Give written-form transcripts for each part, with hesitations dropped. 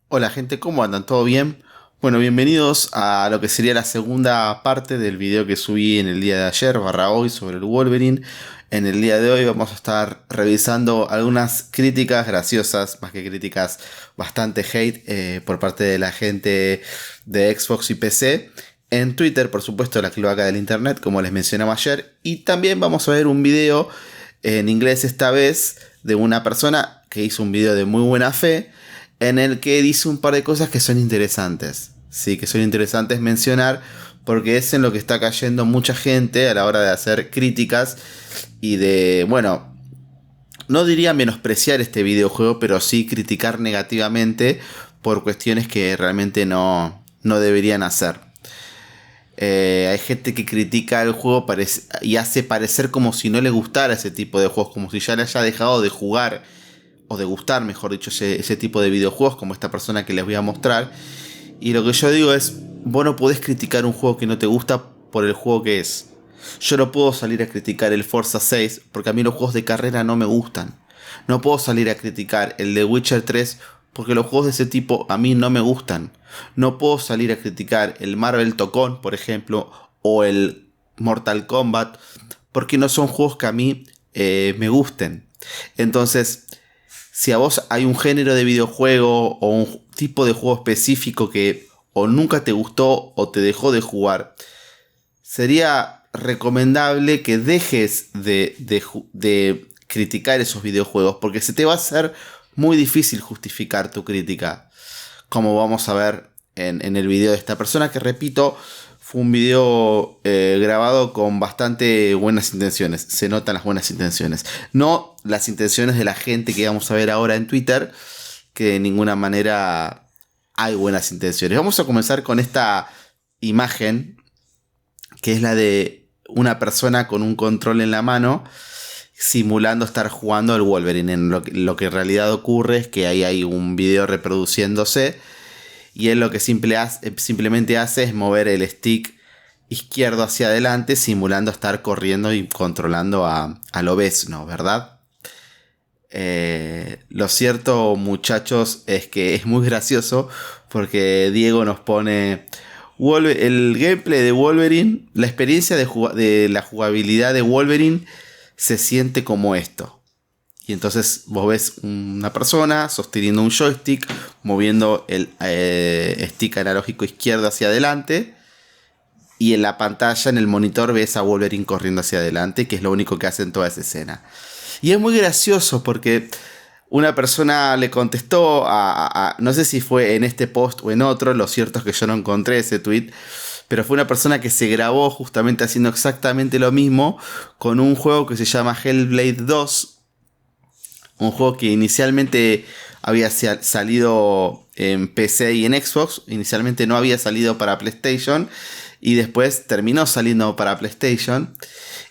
Hola gente, ¿cómo andan? ¿Todo bien? Bueno, bienvenidos a lo que sería la segunda parte del video que subí en el día de ayer, barra hoy, sobre el Wolverine. En el día de hoy vamos a estar revisando algunas críticas graciosas, más que críticas, bastante hate por parte de la gente de Xbox y PC. En Twitter, por supuesto, la cloaca del internet, como les mencionaba ayer. Y también vamos a ver un video en inglés esta vez de una persona que hizo un video de muy buena fe en el que dice un par de cosas que son interesantes. Sí, que son interesantes mencionar porque es en lo que está cayendo mucha gente a la hora de hacer críticas y de, bueno, no diría menospreciar este videojuego, pero sí criticar negativamente por cuestiones que realmente no deberían hacer. Hay gente que critica el juego y hace parecer como si no le gustara ese tipo de juegos, como si ya le haya dejado de jugar o de gustar, mejor dicho, ese tipo de videojuegos, como esta persona que les voy a mostrar. Y lo que yo digo es, vos no podés criticar un juego que no te gusta por el juego que es. Yo no puedo salir a criticar el Forza 6 porque a mí los juegos de carrera no me gustan. No puedo salir a criticar el de Witcher 3 porque los juegos de ese tipo a mí no me gustan. No puedo salir a criticar el Marvel Tocón, por ejemplo, o el Mortal Kombat porque no son juegos que a mí me gusten. Entonces, si a vos hay un género de videojuego o un tipo de juego específico que o nunca te gustó o te dejó de jugar, sería recomendable que dejes de criticar esos videojuegos porque se te va a hacer muy difícil justificar tu crítica, como vamos a ver en el video de esta persona, que repito, fue un video grabado con bastante buenas intenciones. Se notan las buenas intenciones. No las intenciones de la gente que vamos a ver ahora en Twitter, que de ninguna manera hay buenas intenciones. Vamos a comenzar con esta imagen, que es la de una persona con un control en la mano, simulando estar jugando al Wolverine. Lo que en realidad ocurre es que ahí hay un video reproduciéndose y él lo que simplemente hace es mover el stick izquierdo hacia adelante, simulando estar corriendo y controlando a Lobezno, ¿verdad? Lo cierto, muchachos, es que es muy gracioso porque Diego nos pone el gameplay de Wolverine, la experiencia de la jugabilidad de Wolverine se siente como esto. Y entonces vos ves una persona sosteniendo un joystick, moviendo el stick analógico izquierdo hacia adelante. Y en la pantalla, en el monitor, ves a Wolverine corriendo hacia adelante, que es lo único que hace en toda esa escena. Y es muy gracioso porque una persona le contestó no sé si fue en este post o en otro, lo cierto es que yo no encontré ese tweet, pero fue una persona que se grabó justamente haciendo exactamente lo mismo con un juego que se llama Hellblade 2, un juego que inicialmente había salido en PC y en Xbox. Inicialmente no había salido para PlayStation y después terminó saliendo para PlayStation.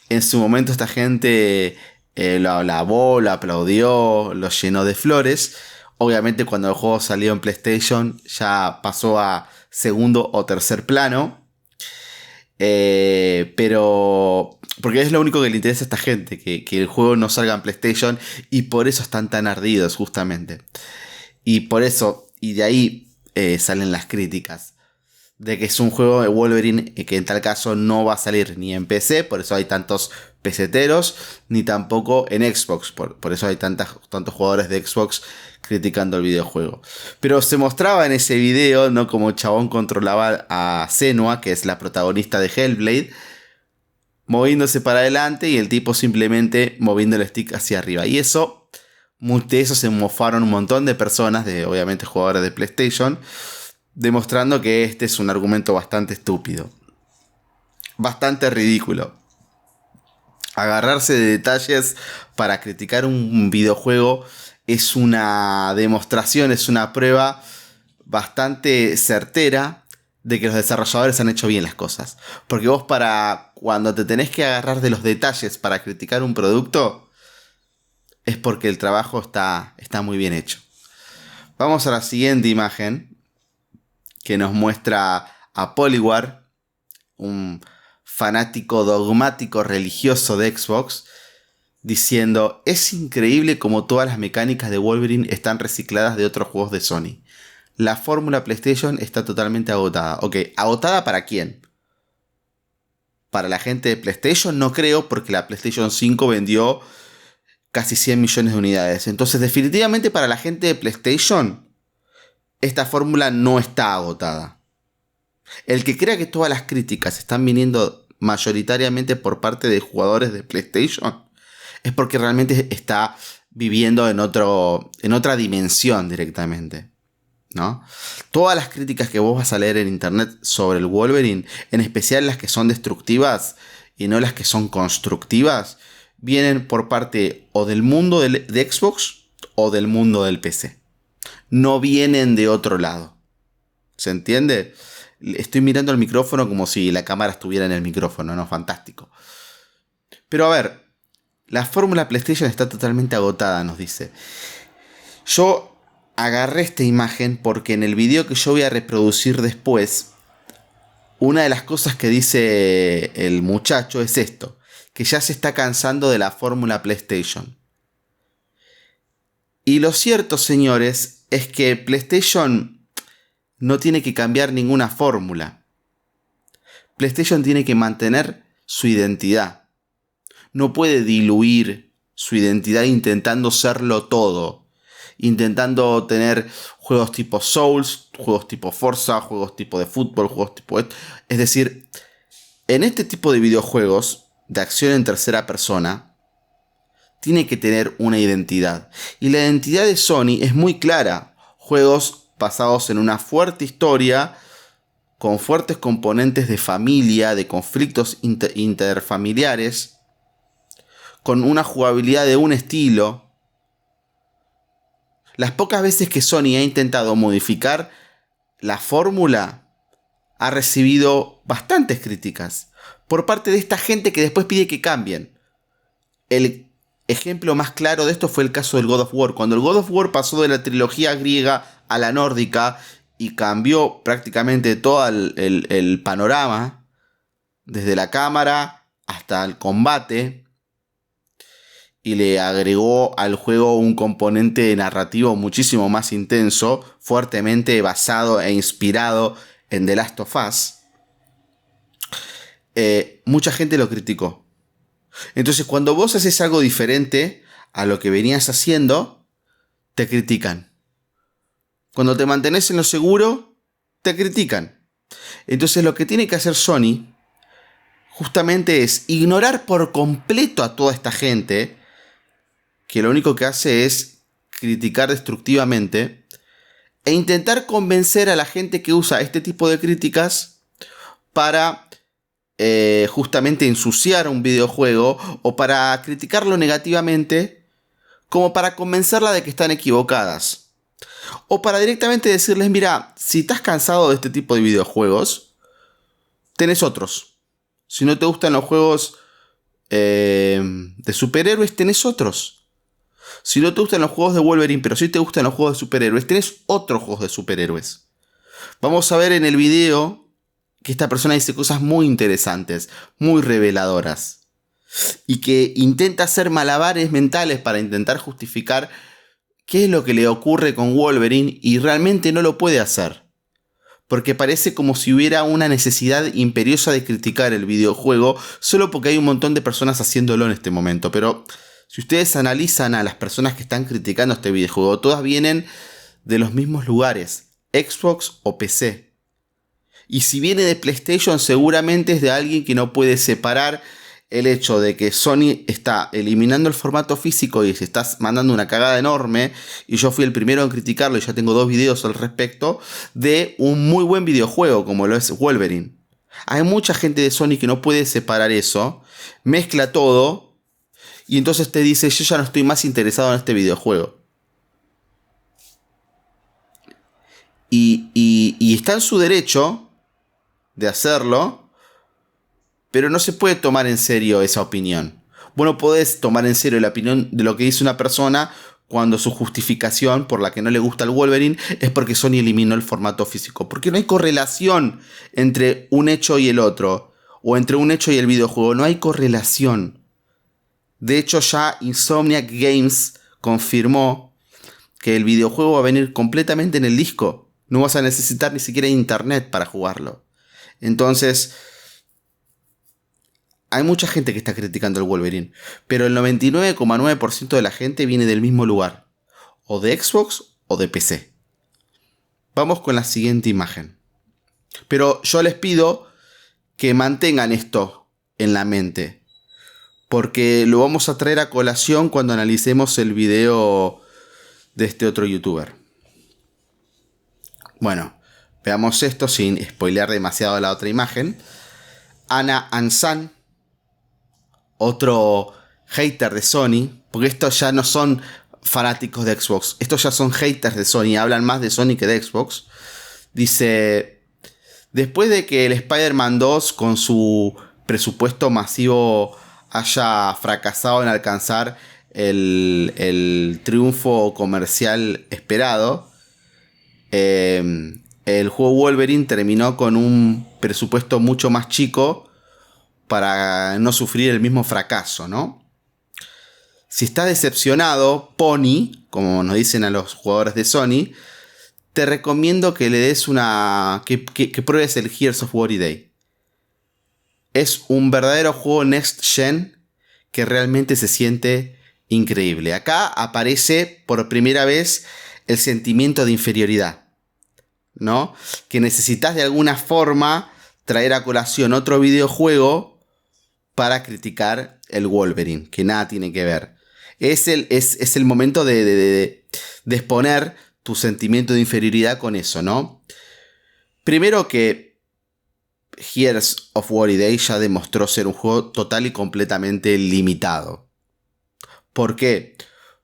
En su momento esta gente lo alabó, lo aplaudió, lo llenó de flores. Obviamente cuando el juego salió en PlayStation ya pasó a segundo o tercer plano. Pero porque es lo único que le interesa a esta gente, que el juego no salga en PlayStation, y por eso están tan ardidos justamente. Y por eso, y de ahí salen las críticas, de que es un juego de Wolverine que en tal caso no va a salir ni en PC, por eso hay tantos peseteros, ni tampoco en Xbox, por eso hay tantos jugadores de Xbox criticando el videojuego. Pero se mostraba en ese video, ¿no?, como chabón controlaba a Senua, que es la protagonista de Hellblade, moviéndose para adelante y el tipo simplemente moviendo el stick hacia arriba. Y eso, de eso se mofaron un montón de personas, obviamente jugadores de PlayStation, demostrando que este es un argumento bastante estúpido, bastante ridículo. Agarrarse de detalles para criticar un videojuego es una demostración, es una prueba bastante certera de que los desarrolladores han hecho bien las cosas. Porque vos, para cuando te tenés que agarrar de los detalles para criticar un producto, es porque el trabajo está muy bien hecho. Vamos a la siguiente imagen, que nos muestra a Poliwar, un fanático dogmático religioso de Xbox, diciendo: es increíble como todas las mecánicas de Wolverine están recicladas de otros juegos de Sony. La fórmula PlayStation está totalmente agotada. Ok, ¿agotada para quién? Para la gente de PlayStation no creo, porque la PlayStation 5 vendió casi 100 millones de unidades. Entonces, definitivamente para la gente de PlayStation, esta fórmula no está agotada. El que crea que todas las críticas están viniendo mayoritariamente por parte de jugadores de PlayStation es porque realmente está viviendo en otra dimensión directamente, ¿no? Todas las críticas que vos vas a leer en internet sobre el Wolverine, en especial las que son destructivas y no las que son constructivas, vienen por parte o del mundo de Xbox o del mundo del PC. No vienen de otro lado. ¿Se entiende? Estoy mirando el micrófono como si la cámara estuviera en el micrófono, ¿no? Fantástico. Pero a ver, la fórmula PlayStation está totalmente agotada, nos dice. Yo agarré esta imagen porque en el video que yo voy a reproducir después, una de las cosas que dice el muchacho es esto, que ya se está cansando de la fórmula PlayStation. Y lo cierto, señores, es que PlayStation no tiene que cambiar ninguna fórmula. PlayStation tiene que mantener su identidad. No puede diluir su identidad intentando serlo todo. Intentando tener juegos tipo Souls, juegos tipo Forza, juegos tipo de fútbol, juegos tipo... Es decir, en este tipo de videojuegos de acción en tercera persona, tiene que tener una identidad. Y la identidad de Sony es muy clara. Juegos basados en una fuerte historia, con fuertes componentes de familia, de conflictos interfamiliares, con una jugabilidad de un estilo. Las pocas veces que Sony ha intentado modificar la fórmula, ha recibido bastantes críticas por parte de esta gente que después pide que cambien. El ejemplo más claro de esto fue el caso del God of War. Cuando el God of War pasó de la trilogía griega a la nórdica y cambió prácticamente todo el panorama, desde la cámara hasta el combate, y le agregó al juego un componente narrativo muchísimo más intenso, fuertemente basado e inspirado en The Last of Us, mucha gente lo criticó. Entonces, cuando vos haces algo diferente a lo que venías haciendo, te critican. Cuando te mantenés en lo seguro, te critican. Entonces, lo que tiene que hacer Sony justamente es ignorar por completo a toda esta gente que lo único que hace es criticar destructivamente e intentar convencer a la gente que usa este tipo de críticas para justamente ensuciar un videojuego o para criticarlo negativamente, como para convencerla de que están equivocadas. O para directamente decirles, mira, si estás cansado de este tipo de videojuegos, tenés otros. Si no te gustan los juegos de superhéroes, tenés otros. Si no te gustan los juegos de Wolverine, pero sí te gustan los juegos de superhéroes, tenés otros juegos de superhéroes. Vamos a ver en el video que esta persona dice cosas muy interesantes, muy reveladoras, y que intenta hacer malabares mentales para intentar justificar qué es lo que le ocurre con Wolverine, y realmente no lo puede hacer, porque parece como si hubiera una necesidad imperiosa de criticar el videojuego solo porque hay un montón de personas haciéndolo en este momento. Pero si ustedes analizan a las personas que están criticando este videojuego, todas vienen de los mismos lugares, Xbox o PC. Y si viene de PlayStation, seguramente es de alguien que no puede separar el hecho de que Sony está eliminando el formato físico y se está mandando una cagada enorme, y yo fui el primero en criticarlo y ya tengo 2 videos al respecto, de un muy buen videojuego como lo es Wolverine. Hay mucha gente de Sony que no puede separar eso, mezcla todo y entonces te dice, yo ya no estoy más interesado en este videojuego. Y está en su derecho de hacerlo, pero no se puede tomar en serio esa opinión. Vos no podés tomar en serio la opinión de lo que dice una persona cuando su justificación por la que no le gusta el Wolverine es porque Sony eliminó el formato físico. Porque no hay correlación entre un hecho y el otro, o entre un hecho y el videojuego. No hay correlación. De hecho, ya Insomniac Games confirmó que el videojuego va a venir completamente en el disco. No vas a necesitar ni siquiera internet para jugarlo. Entonces, hay mucha gente que está criticando el Wolverine, pero el 99,9% de la gente viene del mismo lugar, o de Xbox o de PC. Vamos con la siguiente imagen. Pero yo les pido que mantengan esto en la mente, porque lo vamos a traer a colación cuando analicemos el video de este otro youtuber. Bueno, veamos esto sin spoilear demasiado la otra imagen. Ana Ansan, otro hater de Sony, porque estos ya no son fanáticos de Xbox, estos ya son haters de Sony, hablan más de Sony que de Xbox. Dice: después de que el Spider-Man 2 con su presupuesto masivo haya fracasado en alcanzar el triunfo comercial esperado, el juego Wolverine terminó con un presupuesto mucho más chico para no sufrir el mismo fracaso, ¿no? Si estás decepcionado, Pony, como nos dicen a los jugadores de Sony, te recomiendo que le des que pruebes el Gears of War Day. Es un verdadero juego Next Gen que realmente se siente increíble. Acá aparece por primera vez el sentimiento de inferioridad, ¿no? Que necesitas de alguna forma traer a colación otro videojuego para criticar el Wolverine, que nada tiene que ver. Es el momento de exponer tu sentimiento de inferioridad con eso, ¿no? Primero que Gears of War Day ya demostró ser un juego total y completamente limitado. ¿Por qué?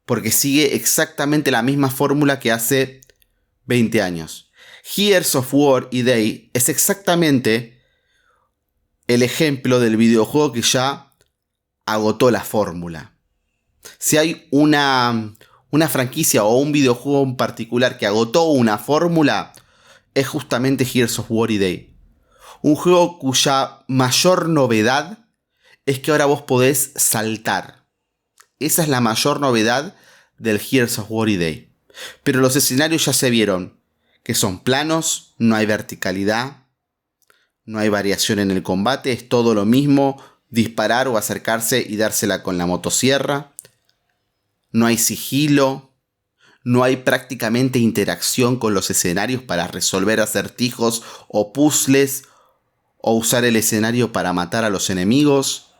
Porque sigue exactamente la misma fórmula que hace 20 años. Gears of War Day es exactamente el ejemplo del videojuego que ya agotó la fórmula. Si hay una franquicia o un videojuego en particular que agotó una fórmula, es justamente Gears of War Day. Un juego cuya mayor novedad es que ahora vos podés saltar. Esa es la mayor novedad del Gears of War Day. Pero los escenarios ya se vieron, que son planos, no hay verticalidad, no hay variación en el combate, es todo lo mismo, disparar o acercarse y dársela con la motosierra. No hay sigilo, no hay prácticamente interacción con los escenarios para resolver acertijos o puzzles o usar el escenario para matar a los enemigos.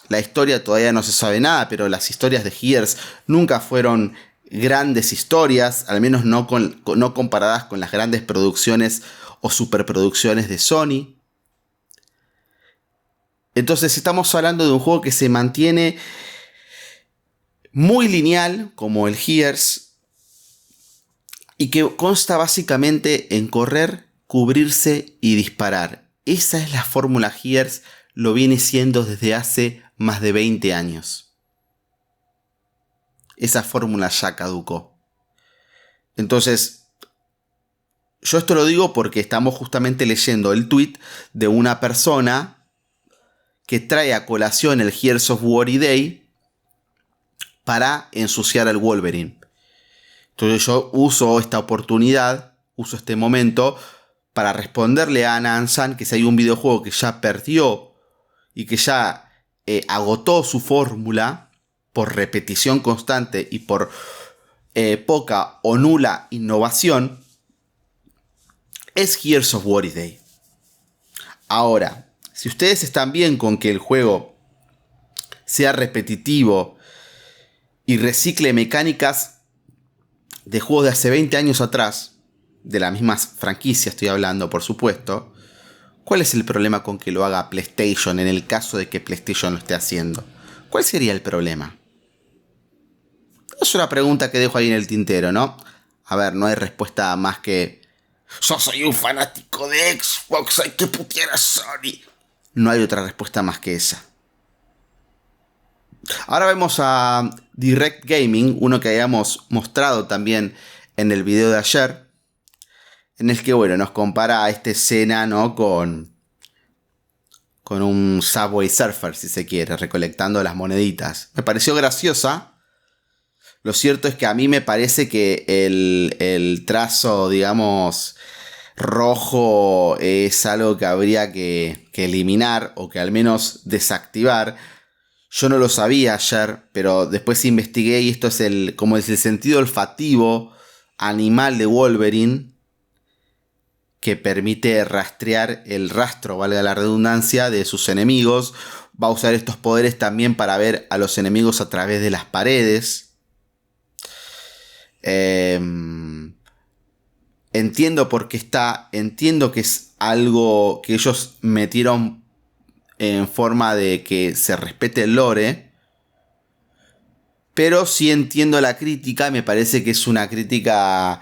La historia todavía no se sabe nada, pero las historias de Gears nunca fueron grandes historias, al menos no comparadas con las grandes producciones o superproducciones de Sony. Entonces estamos hablando de un juego que se mantiene muy lineal, como el Gears, y que consta básicamente en correr, cubrirse y disparar. Esa es la fórmula Gears, lo viene siendo desde hace más de 20 años. Esa fórmula ya caducó. Entonces, yo esto lo digo porque estamos justamente leyendo el tweet de una persona que trae a colación el Gears of War Day para ensuciar al Wolverine. Entonces yo uso esta oportunidad, uso este momento para responderle a Ana Ansan que si hay un videojuego que ya perdió y que ya agotó su fórmula por repetición constante y por poca o nula innovación, es Gears of War Day. Ahora, si ustedes están bien con que el juego sea repetitivo y recicle mecánicas de juegos de hace 20 años atrás, de la misma franquicia estoy hablando, por supuesto, ¿cuál es el problema con que lo haga PlayStation en el caso de que PlayStation lo esté haciendo? ¿Cuál sería el problema? Es una pregunta que dejo ahí en el tintero, ¿no? A ver, no hay respuesta más que: yo soy un fanático de Xbox, hay que putear a Sony. No hay otra respuesta más que esa. Ahora vemos a Direct Gaming, uno que habíamos mostrado también en el video de ayer, en el que, bueno, nos compara a esta escena, ¿no? con un Subway Surfer, si se quiere, recolectando las moneditas. Me pareció graciosa, Lo cierto es que a mí me parece que el trazo, digamos, rojo es algo que habría que eliminar o que al menos desactivar. Yo no lo sabía ayer, pero después investigué y esto es como es el sentido olfativo animal de Wolverine que permite rastrear el rastro, valga la redundancia, de sus enemigos. Va a usar estos poderes también para ver a los enemigos a través de las paredes. Entiendo por qué está, entiendo que es algo que ellos metieron en forma de que se respete el lore, pero sí entiendo la crítica, me parece que es una crítica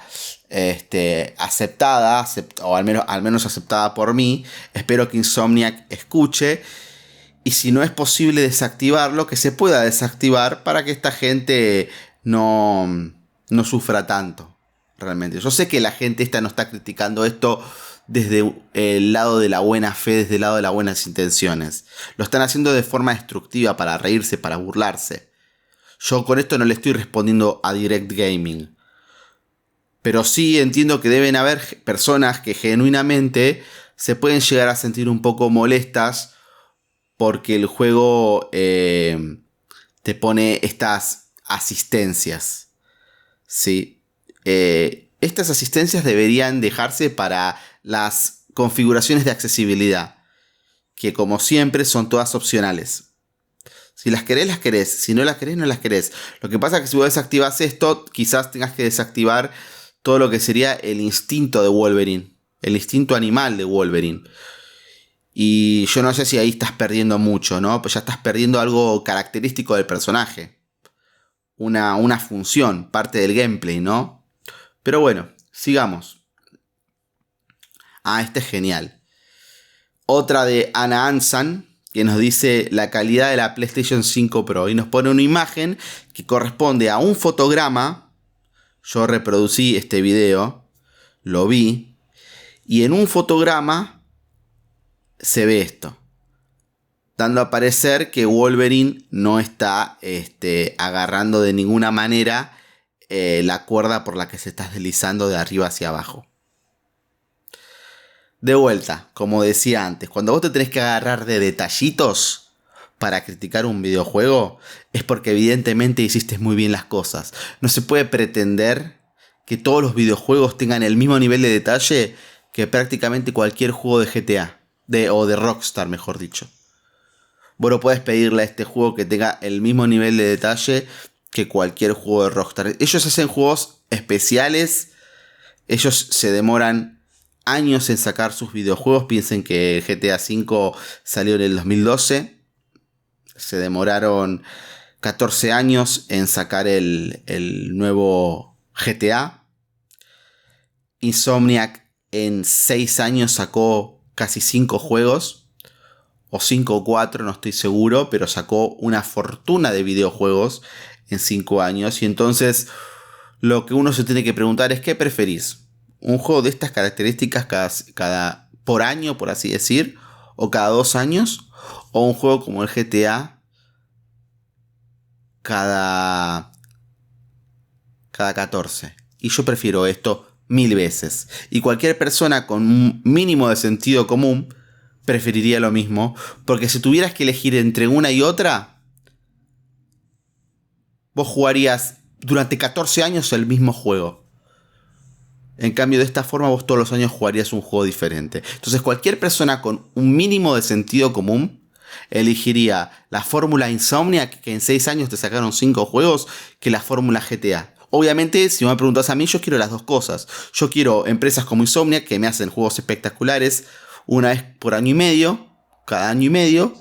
aceptada, o al menos aceptada por mí. Espero que Insomniac escuche, y si no es posible desactivarlo, que se pueda desactivar para que esta gente no sufra tanto. Realmente. Yo sé que la gente no está criticando esto desde el lado de la buena fe, desde el lado de las buenas intenciones. Lo están haciendo de forma destructiva para reírse, para burlarse. Yo con esto no le estoy respondiendo a Direct Gaming. Pero sí entiendo que deben haber personas que genuinamente se pueden llegar a sentir un poco molestas porque el juego te pone estas asistencias. ¿Sí? Estas asistencias deberían dejarse para las configuraciones de accesibilidad, que como siempre son todas opcionales. Si las querés, las querés. Si no las querés, no las querés. Lo que pasa es que si vos desactivás esto, quizás tengas que desactivar todo lo que sería el instinto de Wolverine, el instinto animal de Wolverine. Y yo no sé si ahí estás perdiendo mucho, ¿no? Pues ya estás perdiendo algo característico del personaje. Una función, parte del gameplay, ¿no? Pero bueno, sigamos. Este es genial. Otra de Ana Ansan, que nos dice la calidad de la PlayStation 5 Pro. Y nos pone una imagen que corresponde a un fotograma. Yo reproducí este video, lo vi. Y en un fotograma se ve esto. Dando a parecer que Wolverine no está agarrando de ninguna manera la cuerda por la que se está deslizando de arriba hacia abajo. De vuelta, como decía antes, cuando vos te tenés que agarrar de detallitos para criticar un videojuego, es porque evidentemente hiciste muy bien las cosas. No se puede pretender que todos los videojuegos tengan el mismo nivel de detalle que prácticamente cualquier juego de GTA, o de Rockstar, mejor dicho. Vos no podés pedirle a este juego que tenga el mismo nivel de detalle que cualquier juego de Rockstar. Ellos hacen juegos especiales. Ellos se demoran años en sacar sus videojuegos. Piensen que GTA V salió en el 2012. Se demoraron 14 años en sacar el nuevo GTA. Insomniac en 6 años sacó casi 5 juegos. O 5 o 4, no estoy seguro. Pero sacó una fortuna de videojuegos en 5 años. Y entonces lo que uno se tiene que preguntar es: ¿qué preferís? ¿Un juego de estas características cada por año, por así decir? ¿O cada 2 años? ¿O un juego como el GTA cada 14? Y yo prefiero esto 1000 veces. Y cualquier persona con un mínimo de sentido común preferiría lo mismo. Porque si tuvieras que elegir entre una y otra, vos jugarías durante 14 años el mismo juego. En cambio, de esta forma vos todos los años jugarías un juego diferente. Entonces cualquier persona con un mínimo de sentido común elegiría la fórmula Insomniac, que en 6 años te sacaron 5 juegos, que la fórmula GTA. Obviamente, si me preguntas a mí, yo quiero las dos cosas. Yo quiero empresas como Insomniac que me hacen juegos espectaculares una vez por año y medio, cada año y medio.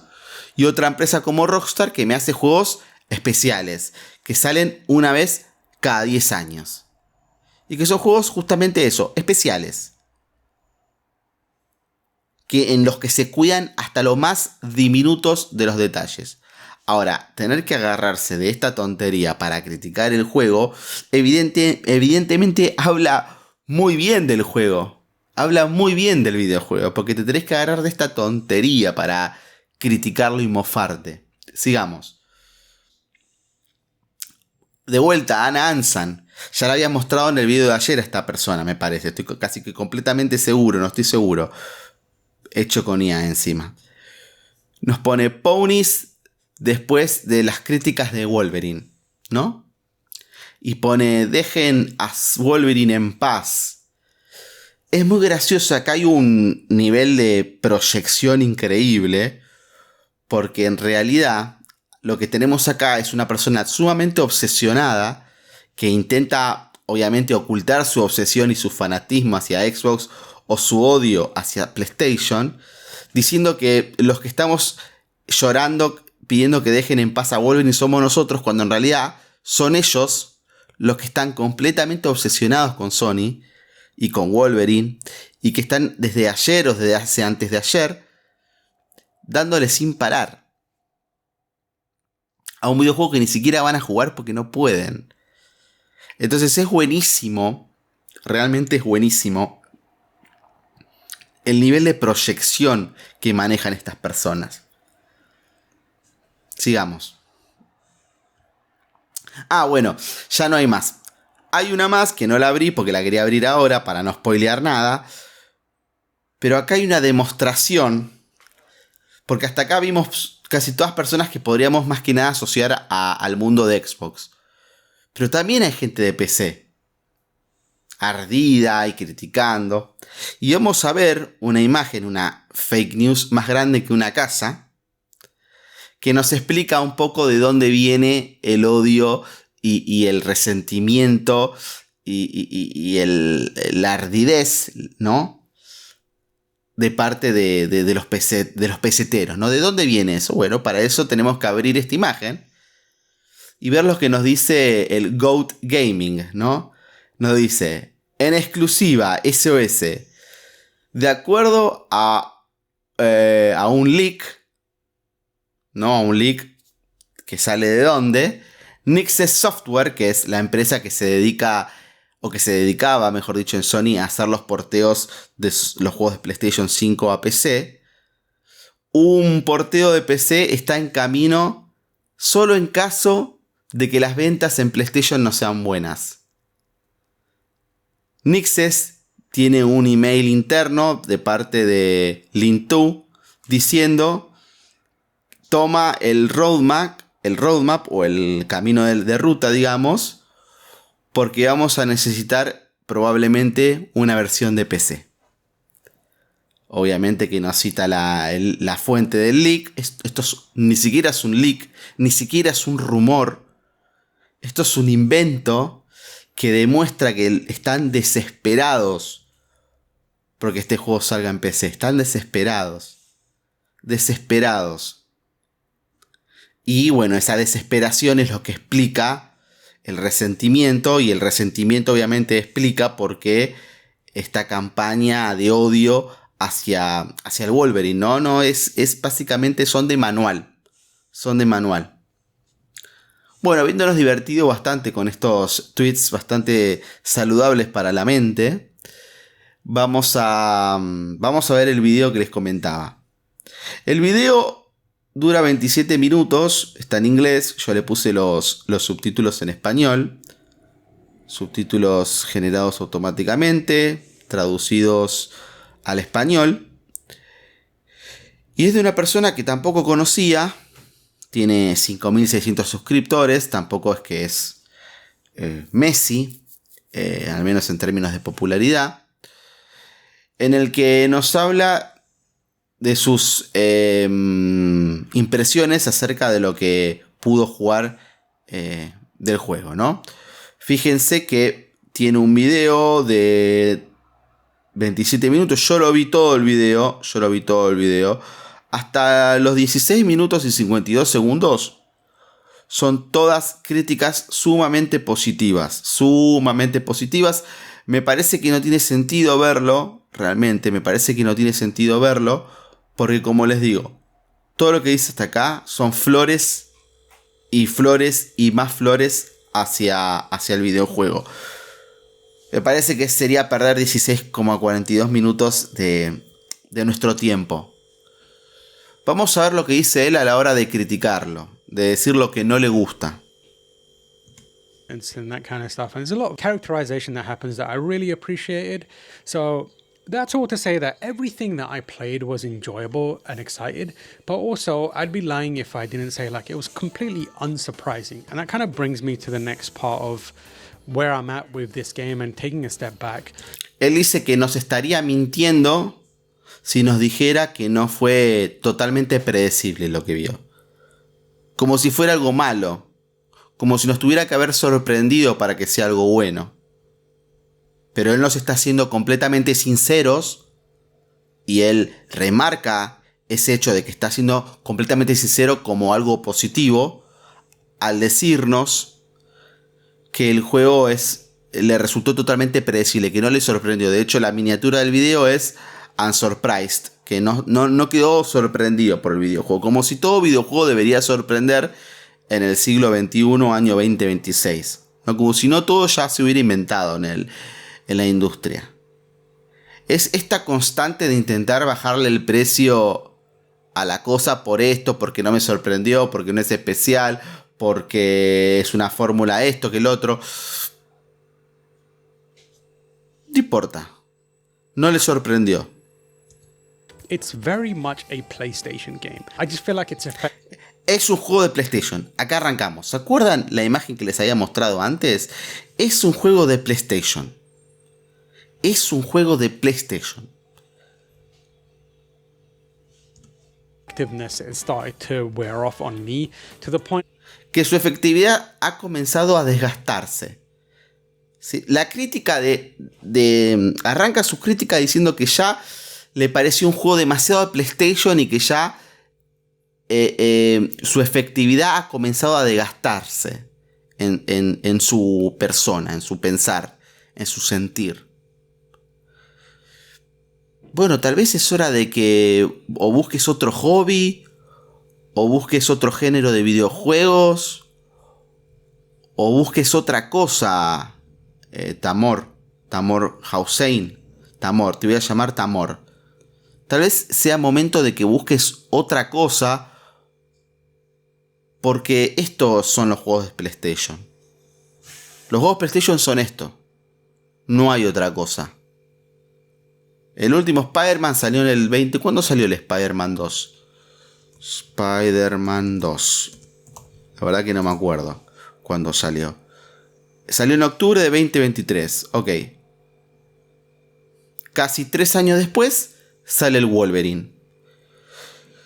Y otra empresa como Rockstar que me hace juegos especiales, que salen una vez cada 10 años. Y que son juegos justamente eso, especiales. Que en los que se cuidan hasta lo más diminutos de los detalles. Ahora, tener que agarrarse de esta tontería para criticar el juego, evidentemente habla muy bien del juego. Habla muy bien del videojuego, porque te tenés que agarrar de esta tontería para criticarlo y mofarte. Sigamos. De vuelta, Ana Ansan. Ya la había mostrado en el video de ayer a esta persona, me parece. Estoy casi que completamente seguro, no estoy seguro. Hecho con IA encima. Nos pone ponies después de las críticas de Wolverine, ¿no? Y pone, dejen a Wolverine en paz. Es muy gracioso, acá hay un nivel de proyección increíble, porque en realidad lo que tenemos acá es una persona sumamente obsesionada que intenta obviamente ocultar su obsesión y su fanatismo hacia Xbox o su odio hacia PlayStation, diciendo que los que estamos llorando pidiendo que dejen en paz a Wolverine somos nosotros, cuando en realidad son ellos los que están completamente obsesionados con Sony y con Wolverine, y que están desde ayer o desde hace antes de ayer dándole sin parar a un videojuego que ni siquiera van a jugar porque no pueden. Entonces es buenísimo, realmente es buenísimo el nivel de proyección que manejan estas personas. Sigamos. Ah, bueno, ya no hay más. Hay una más que no la abrí porque la quería abrir ahora para no spoilear nada. Pero acá hay una demostración. Porque hasta acá vimos casi todas personas que podríamos más que nada asociar al mundo de Xbox. Pero también hay gente de PC. Ardida y criticando. Y vamos a ver una imagen, una fake news más grande que una casa, que nos explica un poco de dónde viene el odio y el resentimiento y la ardidez, ¿no? De parte de los peseteros, ¿no? ¿De dónde viene eso? Bueno, para eso tenemos que abrir esta imagen y ver lo que nos dice el GOAT Gaming, ¿no? Nos dice, en exclusiva, SOS, de acuerdo a un leak, ¿no? A un leak que sale de dónde, Nixxes Software, que es la empresa que se dedica, o que se dedicaba, mejor dicho, en Sony a hacer los porteos de los juegos de PlayStation 5 a PC. Un porteo de PC está en camino solo en caso de que las ventas en PlayStation no sean buenas. Nixxes tiene un email interno de parte de Lin2 diciendo: toma el roadmap o el camino de ruta, digamos, porque vamos a necesitar probablemente una versión de PC. Obviamente que nos cita la fuente del leak. Esto ni siquiera es un leak, ni siquiera es un rumor. Esto es un invento que demuestra que están desesperados porque este juego salga en PC. Están desesperados. Desesperados. Y bueno, esa desesperación es lo que explica el resentimiento. Y el resentimiento obviamente explica por qué esta campaña de odio hacia el Wolverine, ¿no? No, es básicamente son de manual. Son de manual. Bueno, habiéndonos divertido bastante con estos tweets bastante saludables para la mente, vamos a ver el video que les comentaba. El video dura 27 minutos, está en inglés, yo le puse los subtítulos en español, subtítulos generados automáticamente, traducidos al español, y es de una persona que tampoco conocía. Tiene 5.600 suscriptores, tampoco es que es Messi, al menos en términos de popularidad, en el que nos habla de sus impresiones acerca de lo que pudo jugar del juego, ¿no? Fíjense que tiene un video de 27 minutos, yo lo vi todo el video, hasta los 16 minutos y 52 segundos son todas críticas sumamente positivas. Me parece que no tiene sentido verlo, realmente me parece que no tiene sentido verlo, porque como les digo, todo lo que dice hasta acá son flores y más flores hacia el videojuego. Me parece que sería perder 16,42 minutos de nuestro tiempo. Vamos a ver lo que dice él a la hora de criticarlo, de decir lo que no le gusta. and that kind of stuff. And there's a lot of characterization that happens that I really appreciated. So that's all to say that everything that I played was enjoyable and excited, but also I'd be lying if I didn't say like it was completely unsurprising. And that kind of brings me to the next part of where I'm at with this game and taking a step back. Él dice que nos estaría mintiendo si nos dijera que no fue totalmente predecible lo que vio. Como si fuera algo malo. Como si nos tuviera que haber sorprendido para que sea algo bueno. Pero él nos está siendo completamente sinceros y él remarca ese hecho de que está siendo completamente sincero como algo positivo al decirnos que el juego le resultó totalmente predecible, que no le sorprendió. De hecho, la miniatura del video es unsurprised, que no quedó sorprendido por el videojuego, como si todo videojuego debería sorprender en el siglo XXI, año 2026, ¿no? Como si no todo ya se hubiera inventado en la industria. Es esta constante de intentar bajarle el precio a la cosa por esto, porque no me sorprendió, porque no es especial, porque es una fórmula esto que el otro. No importa. No le sorprendió. It's very much a PlayStation game. I just feel like it's Es un juego de PlayStation. Acá arrancamos. ¿Se acuerdan la imagen que les había mostrado antes? Es un juego de PlayStation. Es un juego de PlayStation. started to wear off on me to the point que su efectividad ha comenzado a desgastarse. ¿Sí? La crítica arranca su crítica diciendo que ya le pareció un juego demasiado de PlayStation y que ya su efectividad ha comenzado a desgastarse en su persona, en su pensar, en su sentir. Bueno, tal vez es hora de que o busques otro hobby, o busques otro género de videojuegos, o busques otra cosa, Tamor Hussein. Tamor, te voy a llamar Tamor. Tal vez sea momento de que busques otra cosa, porque estos son los juegos de PlayStation. Los juegos de PlayStation son esto. No hay otra cosa. El último Spider-Man salió en el 20... ¿Cuándo salió el Spider-Man 2? Spider-Man 2. La verdad que no me acuerdo cuándo salió. Salió en octubre de 2023. Ok. Casi 3 años después sale el Wolverine.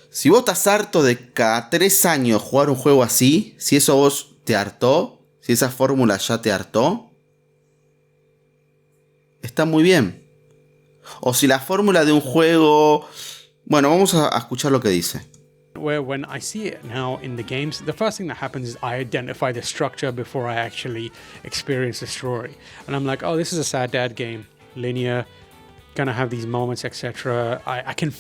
Si vos estás harto de cada 3 años jugar un juego así, si eso vos te hartó, si esa fórmula ya te hartó, está muy bien. O si la fórmula de un juego... Bueno, vamos a escuchar lo que dice. Where when I see it now in the games, the first thing that happens is I identify the structure before I actually experience the story. And I'm like, oh, this is a sad dad game. Linear, gonna have these moments, etc. I can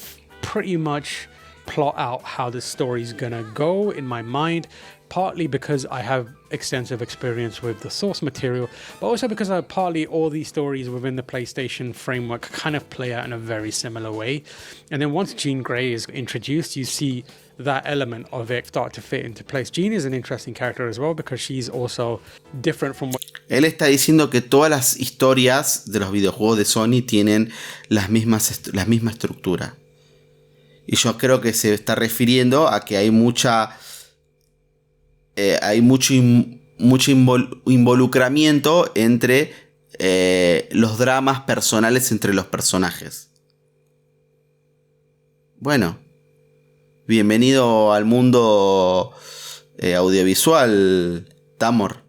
pretty much plot out how the story's gonna go in my mind, partly because I have extensive experience with the source material, but also because partly all these stories within the PlayStation framework kind of play out in a very similar way. And then once Jean Grey is introduced, you see that element of it start to fit into place. Jean is an interesting character as well because she's also different from what... Él está diciendo que todas las historias de los videojuegos de Sony tienen la misma estructura. Y yo creo que se está refiriendo a que hay mucho involucramiento entre los dramas personales entre los personajes. Bueno, bienvenido al mundo audiovisual, Tamor.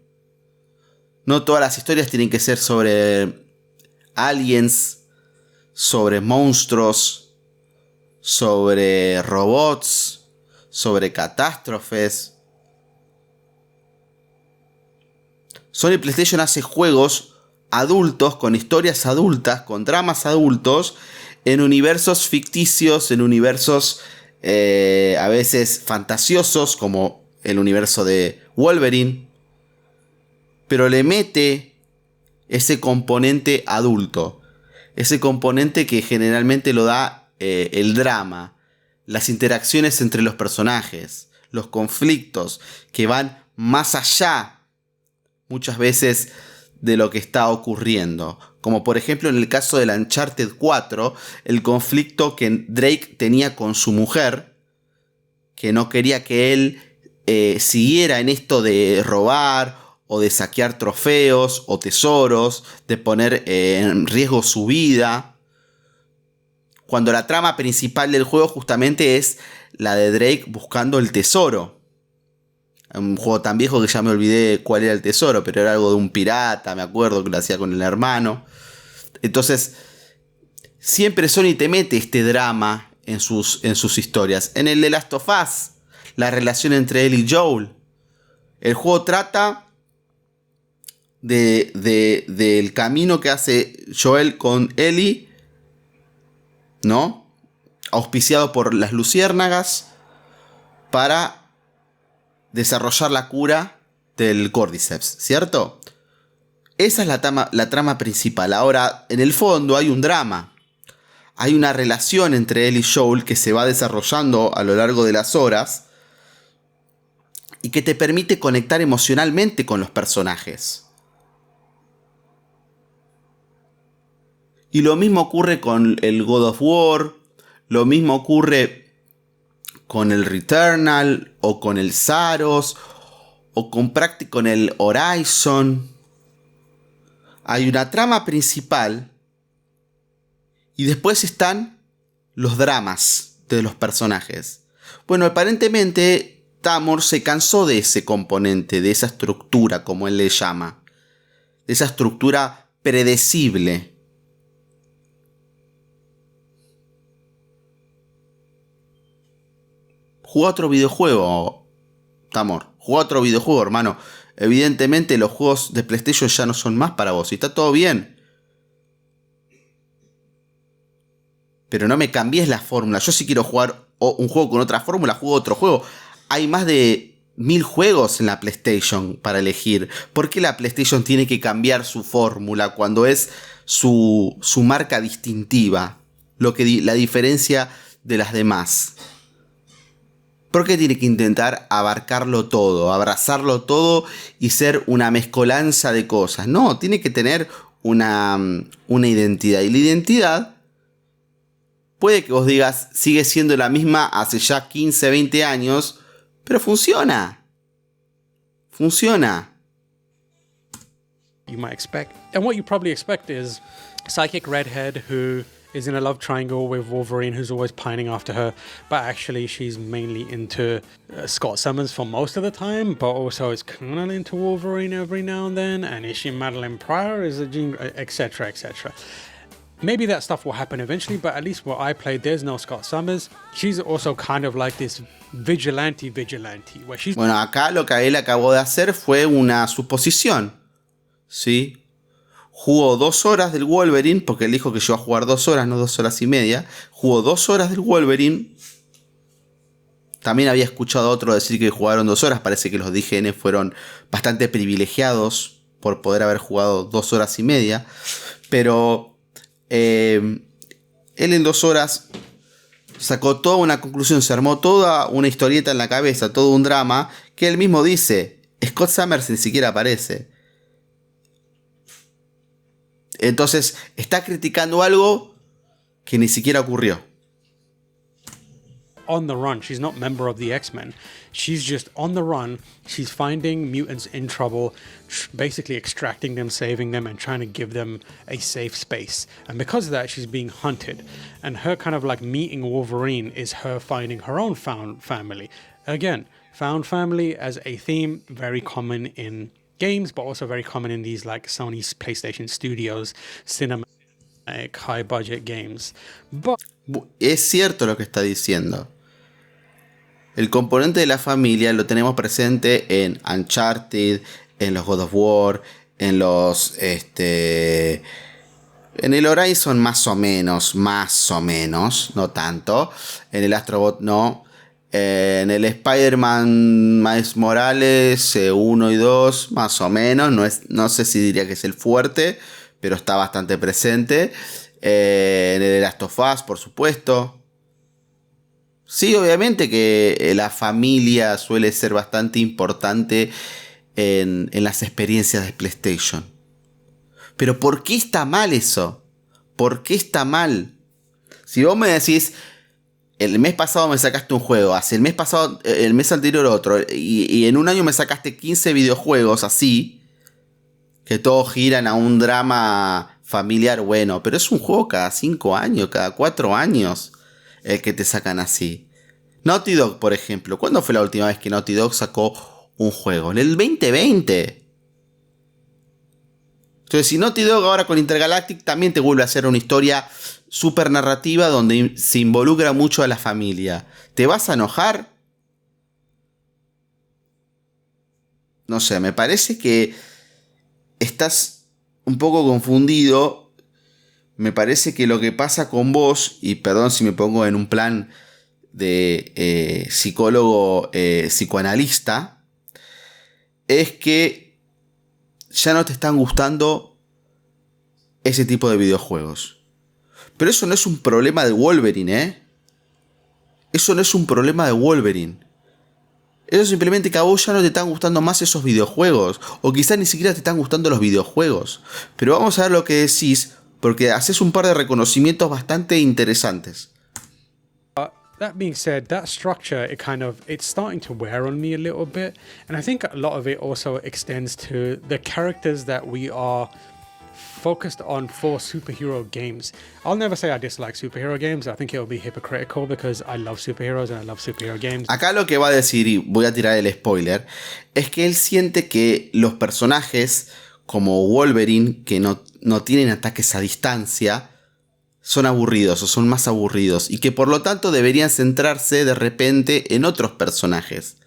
No todas las historias tienen que ser sobre aliens, sobre monstruos, sobre robots, sobre catástrofes. Sony PlayStation hace juegos adultos, con historias adultas, con dramas adultos, en universos ficticios, en universos a veces fantasiosos, como el universo de Wolverine, pero le mete ese componente adulto, ese componente que generalmente lo da el drama, las interacciones entre los personajes, los conflictos que van más allá muchas veces de lo que está ocurriendo. Como por ejemplo en el caso del Uncharted 4, el conflicto que Drake tenía con su mujer, que no quería que él siguiera en esto de robar o de saquear trofeos o tesoros, de poner en riesgo su vida. Cuando la trama principal del juego justamente es la de Drake buscando el tesoro. Un juego tan viejo que ya me olvidé cuál era el tesoro, pero era algo de un pirata, me acuerdo que lo hacía con el hermano. Entonces, siempre Sony te mete este drama en sus historias. En el de Last of Us, la relación entre él y Joel. El juego trata del camino que hace Joel con Ellie, ¿no? Auspiciado por las luciérnagas para desarrollar la cura del Cordyceps, ¿cierto? Esa es la trama principal. Ahora, en el fondo hay un drama. Hay una relación entre él y Joel que se va desarrollando a lo largo de las horas y que te permite conectar emocionalmente con los personajes. Y lo mismo ocurre con el God of War, lo mismo ocurre con el Returnal, o con el Saros, o con el Horizon. Hay una trama principal y después están los dramas de los personajes. Bueno, aparentemente Tamor se cansó de ese componente, de esa estructura, como él le llama, de esa estructura predecible. Juega otro videojuego, Tamor. Juega otro videojuego, hermano. Evidentemente los juegos de PlayStation ya no son más para vos. Y está todo bien. Pero no me cambies la fórmula. Yo si quiero jugar un juego con otra fórmula, juego otro juego. Hay más de 1000 juegos en la PlayStation para elegir. ¿Por qué la PlayStation tiene que cambiar su fórmula cuando es su marca distintiva? La diferencia de las demás. ¿Por qué tiene que intentar abarcarlo todo, abrazarlo todo y ser una mezcolanza de cosas? No, tiene que tener una identidad. Y la identidad puede que vos digas, sigue siendo la misma hace ya 15, 20 años, pero funciona. Funciona. You might expect. And what you probably expect is psychic redhead who is in a love triangle with Wolverine, who's always pining after her, but actually she's mainly into Scott Summers for most of the time, but also is kind of into Wolverine every now and then. And is she Madeline Pryor? Is it Jean, etc., etc. Maybe that stuff will happen eventually, but at least what I played, there's no Scott Summers. She's also kind of like this vigilante, where she's... Bueno, acá lo que él acabó de hacer fue una suposición, ¿sí? Jugó 2 horas del Wolverine, porque él dijo que yo iba a jugar 2 horas, no 2 horas y media. Jugó 2 horas del Wolverine. También había escuchado a otro decir que jugaron 2 horas. Parece que los DGN fueron bastante privilegiados por poder haber jugado 2 horas y media. Pero él en 2 horas sacó toda una conclusión, se armó toda una historieta en la cabeza, todo un drama, que él mismo dice, Scott Summers ni siquiera aparece. Entonces está criticando algo que ni siquiera ocurrió. On the run. She's not member of the X-Men. She's just on the run. She's finding mutants in trouble, basically extracting them, saving them, and trying to give them a safe space. And because of that, she's being hunted. And her kind of like meeting Wolverine is her finding her own found family. Again, found family as a theme, very common in games, but also very common in these like Sony's PlayStation Studios cinematic high budget games. But es cierto lo que está diciendo. El componente de la familia lo tenemos presente en Uncharted, en los God of War, en los en el Horizon más o menos, no tanto. En el Astrobot no. En el Spider-Man Miles Morales 1 y 2 más o menos, no sé si diría que es el fuerte, pero está bastante presente. En el Last of Us, por supuesto. Sí, obviamente que la familia suele ser bastante importante en las experiencias de PlayStation. Pero ¿por qué está mal eso? ¿Por qué está mal? Si vos me decís, el mes pasado me sacaste un juego, hace el mes pasado, el mes anterior otro, y en un año me sacaste 15 videojuegos así, que todos giran a un drama familiar, bueno, pero es un juego cada 5 años, cada 4 años, el que te sacan así. Naughty Dog, por ejemplo, ¿cuándo fue la última vez que Naughty Dog sacó un juego? En el 2020. Entonces, si Naughty Dog ahora con Intergalactic también te vuelve a hacer una historia súper narrativa donde se involucra mucho a la familia, ¿te vas a enojar? No sé, me parece que estás un poco confundido. Me parece que lo que pasa con vos, y perdón si me pongo en un plan de psicólogo psicoanalista, es que ya no te están gustando ese tipo de videojuegos. Pero eso no es un problema de Wolverine, ¿eh? Eso no es un problema de Wolverine. Eso es simplemente que a vos ya no te están gustando más esos videojuegos. O quizás ni siquiera te están gustando los videojuegos. Pero vamos a ver lo que decís, porque haces un par de reconocimientos bastante interesantes. That being said, that structure, it's starting to wear on me a little bit. And I think a lot of it also extends to the characters that we are focused on for superhero games. I'll never say I dislike superhero games. I think it would be hypocritical because I love superheroes and I love superhero games. Acá lo que va a decir, y voy a tirar el spoiler, es que él siente que los personajes como Wolverine, que no tienen ataques a distancia, son aburridos o son más aburridos y que por lo tanto deberían centrarse de repente en otros personajes.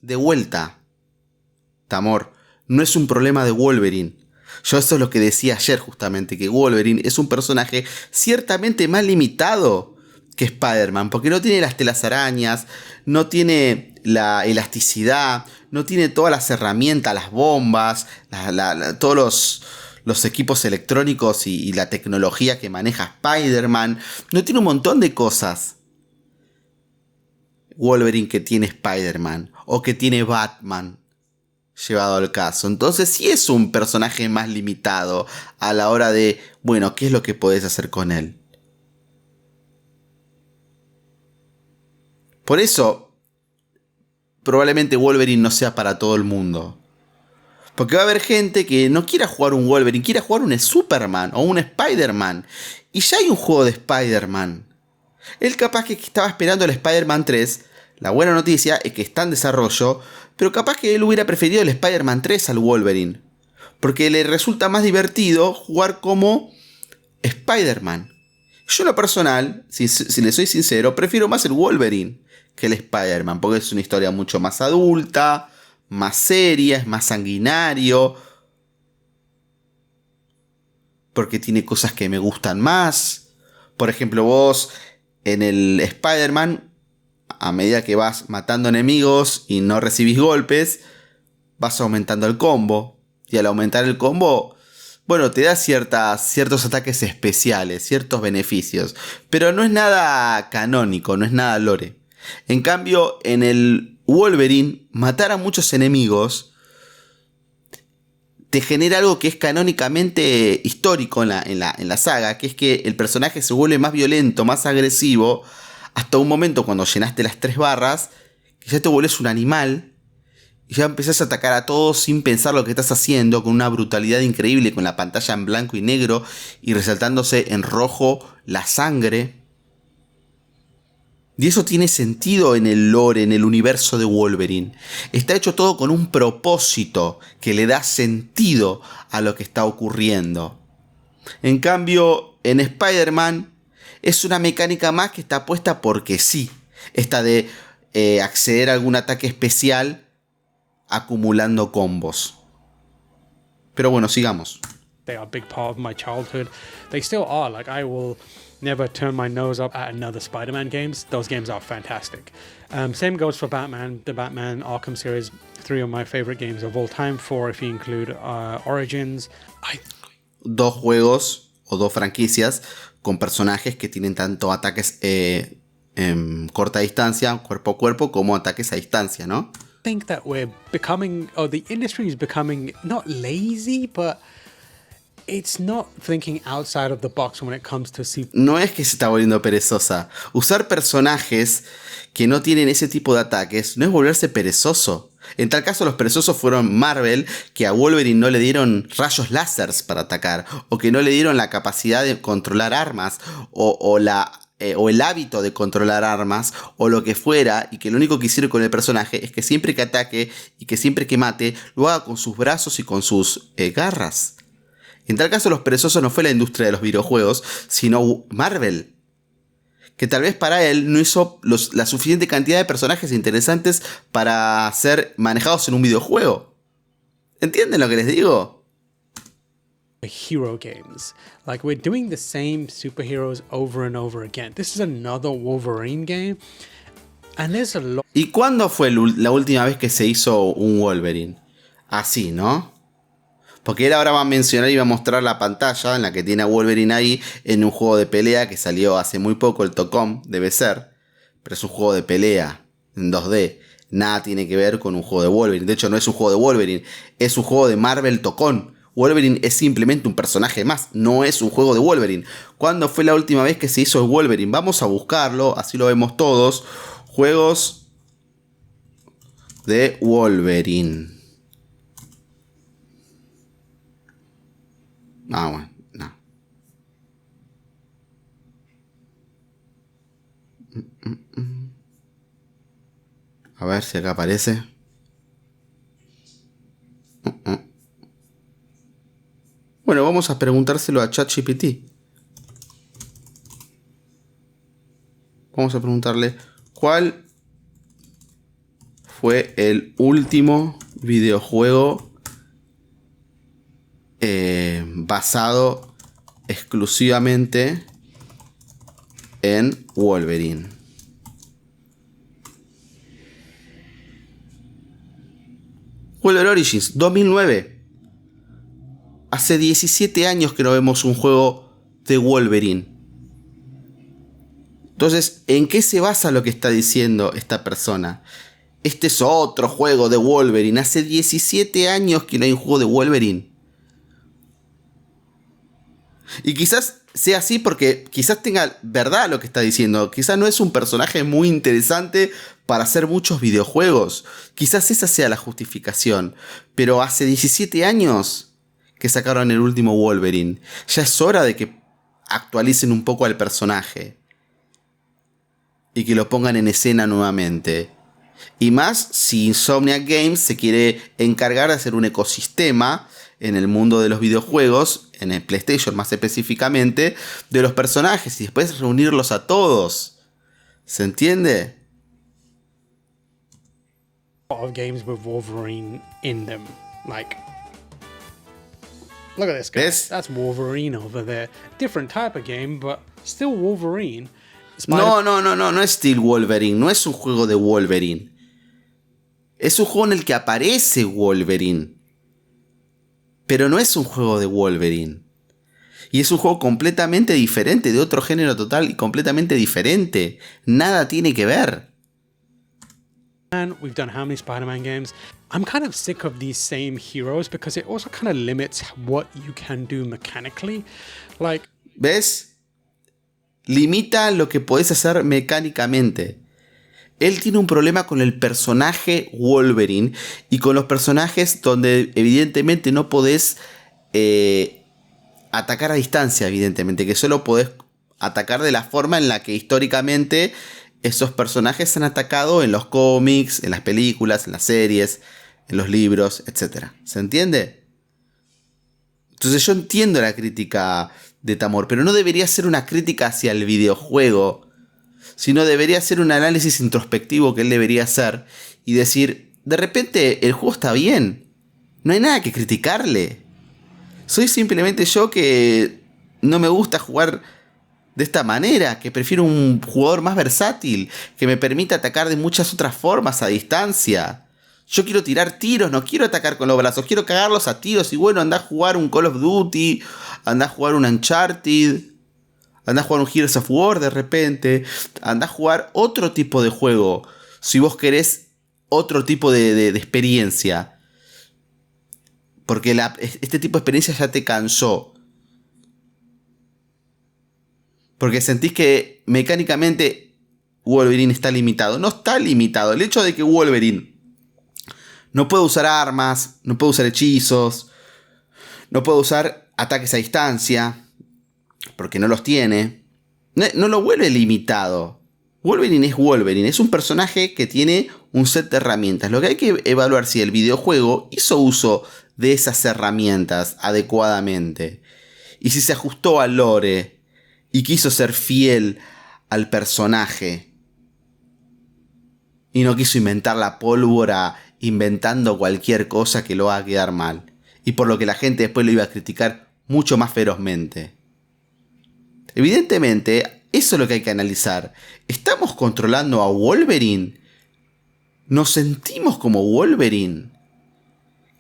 De vuelta, Tamor, no es un problema de Wolverine. Yo eso es lo que decía ayer justamente, que Wolverine es un personaje ciertamente más limitado que Spider-Man, porque no tiene las telas arañas, no tiene la elasticidad, no tiene todas las herramientas, las bombas, todos los equipos electrónicos y la tecnología que maneja Spider-Man. No tiene un montón de cosas Wolverine que tiene Spider-Man o que tiene Batman, llevado al caso. Entonces sí es un personaje más limitado a la hora de, bueno, ¿qué es lo que podés hacer con él? Por eso probablemente Wolverine no sea para todo el mundo. Porque va a haber gente que no quiera jugar un Wolverine, quiera jugar un Superman o un Spider-Man. Y ya hay un juego de Spider-Man. Él capaz que estaba esperando el Spider-Man 3. La buena noticia es que está en desarrollo. Pero capaz que él hubiera preferido el Spider-Man 3 al Wolverine. Porque le resulta más divertido jugar como Spider-Man. Yo en lo personal, si le soy sincero, prefiero más el Wolverine que el Spider-Man. Porque es una historia mucho más adulta, más seria, es más sanguinario. Porque tiene cosas que me gustan más. Por ejemplo, vos en el Spider-Man, a medida que vas matando enemigos y no recibís golpes, vas aumentando el combo. Y al aumentar el combo, bueno, te da ciertos ataques especiales, ciertos beneficios. Pero no es nada canónico, no es nada lore. En cambio, en el Wolverine, matar a muchos enemigos te genera algo que es canónicamente histórico en la saga, que es que el personaje se vuelve más violento, más agresivo, hasta un momento cuando llenaste las 3 barras, que ya te vuelves un animal, y ya empezás a atacar a todos sin pensar lo que estás haciendo, con una brutalidad increíble, con la pantalla en blanco y negro, y resaltándose en rojo la sangre. Y eso tiene sentido en el lore, en el universo de Wolverine. Está hecho todo con un propósito que le da sentido a lo que está ocurriendo. En cambio, en Spider-Man es una mecánica más que está puesta porque sí. Esta de acceder a algún ataque especial acumulando combos. Pero bueno, sigamos. They are a big part of my childhood. They still are. Like, I will never turn my nose up at another Spider-Man games. Those games are fantastic. Same goes for Batman. The Batman Arkham series, 3 of my favorite games of all time. 4 if you include Origins. 2 juegos o 2 franquicias con personajes que tienen tanto ataques en corta distancia, cuerpo a cuerpo, como ataques a distancia, ¿no? think that we're becoming, or the industry is becoming, not lazy, but it's not thinking outside of the box when it comes to No es que se está volviendo perezosa. Usar personajes que no tienen ese tipo de ataques no es volverse perezoso. En tal caso, los perezosos fueron Marvel, que a Wolverine no le dieron rayos láseres para atacar, o que no le dieron la capacidad de controlar armas, o el hábito de controlar armas, o lo que fuera, y que lo único que hicieron con el personaje es que siempre que ataque y que siempre que mate, lo haga con sus brazos y con sus garras. En tal caso, los perezosos no fue la industria de los videojuegos, sino Marvel, que tal vez para él no hizo la suficiente cantidad de personajes interesantes para ser manejados en un videojuego. ¿Entienden lo que les digo? hero games. Like, we're doing the same superheroes over and over again. This is another Wolverine game, and there's a lot. ¿Y cuándo fue la última vez que se hizo un Wolverine? Así, ¿no? Porque él ahora va a mencionar y va a mostrar la pantalla en la que tiene a Wolverine ahí en un juego de pelea que salió hace muy poco, el Tocom, debe ser. Pero es un juego de pelea en 2D. Nada tiene que ver con un juego de Wolverine. De hecho, no es un juego de Wolverine, es un juego de Marvel Tocom. Wolverine es simplemente un personaje más, no es un juego de Wolverine. ¿Cuándo fue la última vez que se hizo el Wolverine? Vamos a buscarlo, así lo vemos todos. Juegos de Wolverine. Ah, bueno, no. A ver si acá aparece. Bueno, vamos a preguntárselo a ChatGPT. Vamos a preguntarle cuál fue el último videojuego basado exclusivamente en Wolverine. Wolverine Origins 2009. Hace 17 años que no vemos un juego de Wolverine. Entonces, ¿en qué se basa lo que está diciendo esta persona? Este es otro juego de Wolverine. Hace 17 años que no hay un juego de Wolverine. Y quizás sea así porque quizás tenga verdad lo que está diciendo. Quizás no es un personaje muy interesante para hacer muchos videojuegos. Quizás esa sea la justificación. Pero hace 17 años que sacaron el último Wolverine. Ya es hora de que actualicen un poco al personaje. Y que lo pongan en escena nuevamente. Y más si Insomniac Games se quiere encargar de hacer un ecosistema en el mundo de los videojuegos, en el PlayStation más específicamente, de los personajes y después reunirlos a todos. ¿Se entiende? Of games with Wolverine in them. Like, look at this guy. ¿Ves? That's Wolverine over there. Different type of game, but still Wolverine. No es Steel Wolverine, no es un juego de Wolverine. Es un juego en el que aparece Wolverine. Pero no es un juego de Wolverine. Y es un juego completamente diferente, de otro género total y completamente diferente. Nada tiene que ver. We've done how many Spider-Man games? I'm kind of sick of these same heroes because it also kind of limits what you can do mechanically. Like, ¿ves? Limita lo que podés hacer mecánicamente. Él tiene un problema con el personaje Wolverine y con los personajes donde evidentemente no podés atacar a distancia, evidentemente, que solo podés atacar de la forma en la que históricamente esos personajes han atacado en los cómics, en las películas, en las series, en los libros, etc. ¿Se entiende? Entonces yo entiendo la crítica de Tamor, pero no debería ser una crítica hacia el videojuego, sino debería ser un análisis introspectivo que él debería hacer y decir, de repente el juego está bien, no hay nada que criticarle. Soy simplemente yo que no me gusta jugar de esta manera, que prefiero un jugador más versátil, que me permita atacar de muchas otras formas a distancia. Yo quiero tirar tiros, no quiero atacar con los brazos, quiero cagarlos a tiros y bueno, andá a jugar un Call of Duty, andá a jugar un Uncharted, andá a jugar un Heroes of War de repente, andá a jugar otro tipo de juego. Si vos querés otro tipo de experiencia. Porque este tipo de experiencia ya te cansó. Porque sentís que mecánicamente Wolverine está limitado. No está limitado. El hecho de que Wolverine no puede usar armas, no puede usar hechizos, no puede usar ataques a distancia, porque no los tiene, no lo vuelve limitado. Wolverine es Wolverine, es un personaje que tiene un set de herramientas. Lo que hay que evaluar si el videojuego hizo uso de esas herramientas adecuadamente. Y si se ajustó al lore y quiso ser fiel al personaje. Y no quiso inventar la pólvora inventando cualquier cosa que lo haga quedar mal. Y por lo que la gente después lo iba a criticar mucho más ferozmente. Evidentemente, eso es lo que hay que analizar. ¿Estamos controlando a Wolverine? ¿Nos sentimos como Wolverine?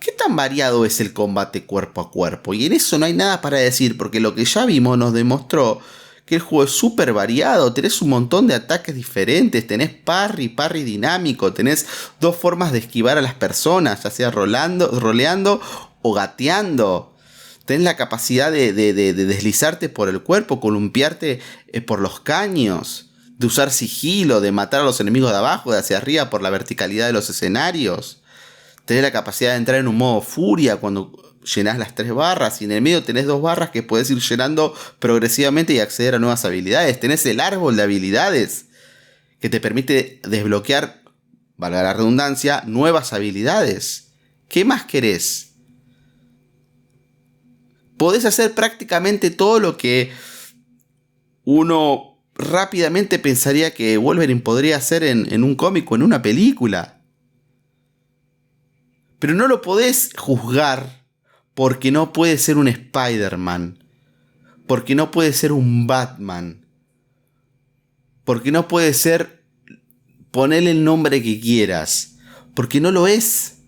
¿Qué tan variado es el combate cuerpo a cuerpo? Y en eso no hay nada para decir, porque lo que ya vimos nos demostró que el juego es súper variado. Tenés un montón de ataques diferentes, tenés parry dinámico, tenés dos formas de esquivar a las personas, ya sea roleando o gateando. Tenés la capacidad de deslizarte por el cuerpo, columpiarte por los caños, de usar sigilo, de matar a los enemigos de abajo, de hacia arriba por la verticalidad de los escenarios. Tenés la capacidad de entrar en un modo furia cuando llenás las 3 barras, y en el medio tenés 2 barras que podés ir llenando progresivamente y acceder a nuevas habilidades. Tenés el árbol de habilidades que te permite desbloquear, valga la redundancia, nuevas habilidades. ¿Qué más querés? Podés hacer prácticamente todo lo que uno rápidamente pensaría que Wolverine podría hacer en un cómic o en una película. Pero no lo podés juzgar porque no puede ser un Spider-Man, porque no puede ser un Batman, porque no puede ser, ponele el nombre que quieras, porque no lo es.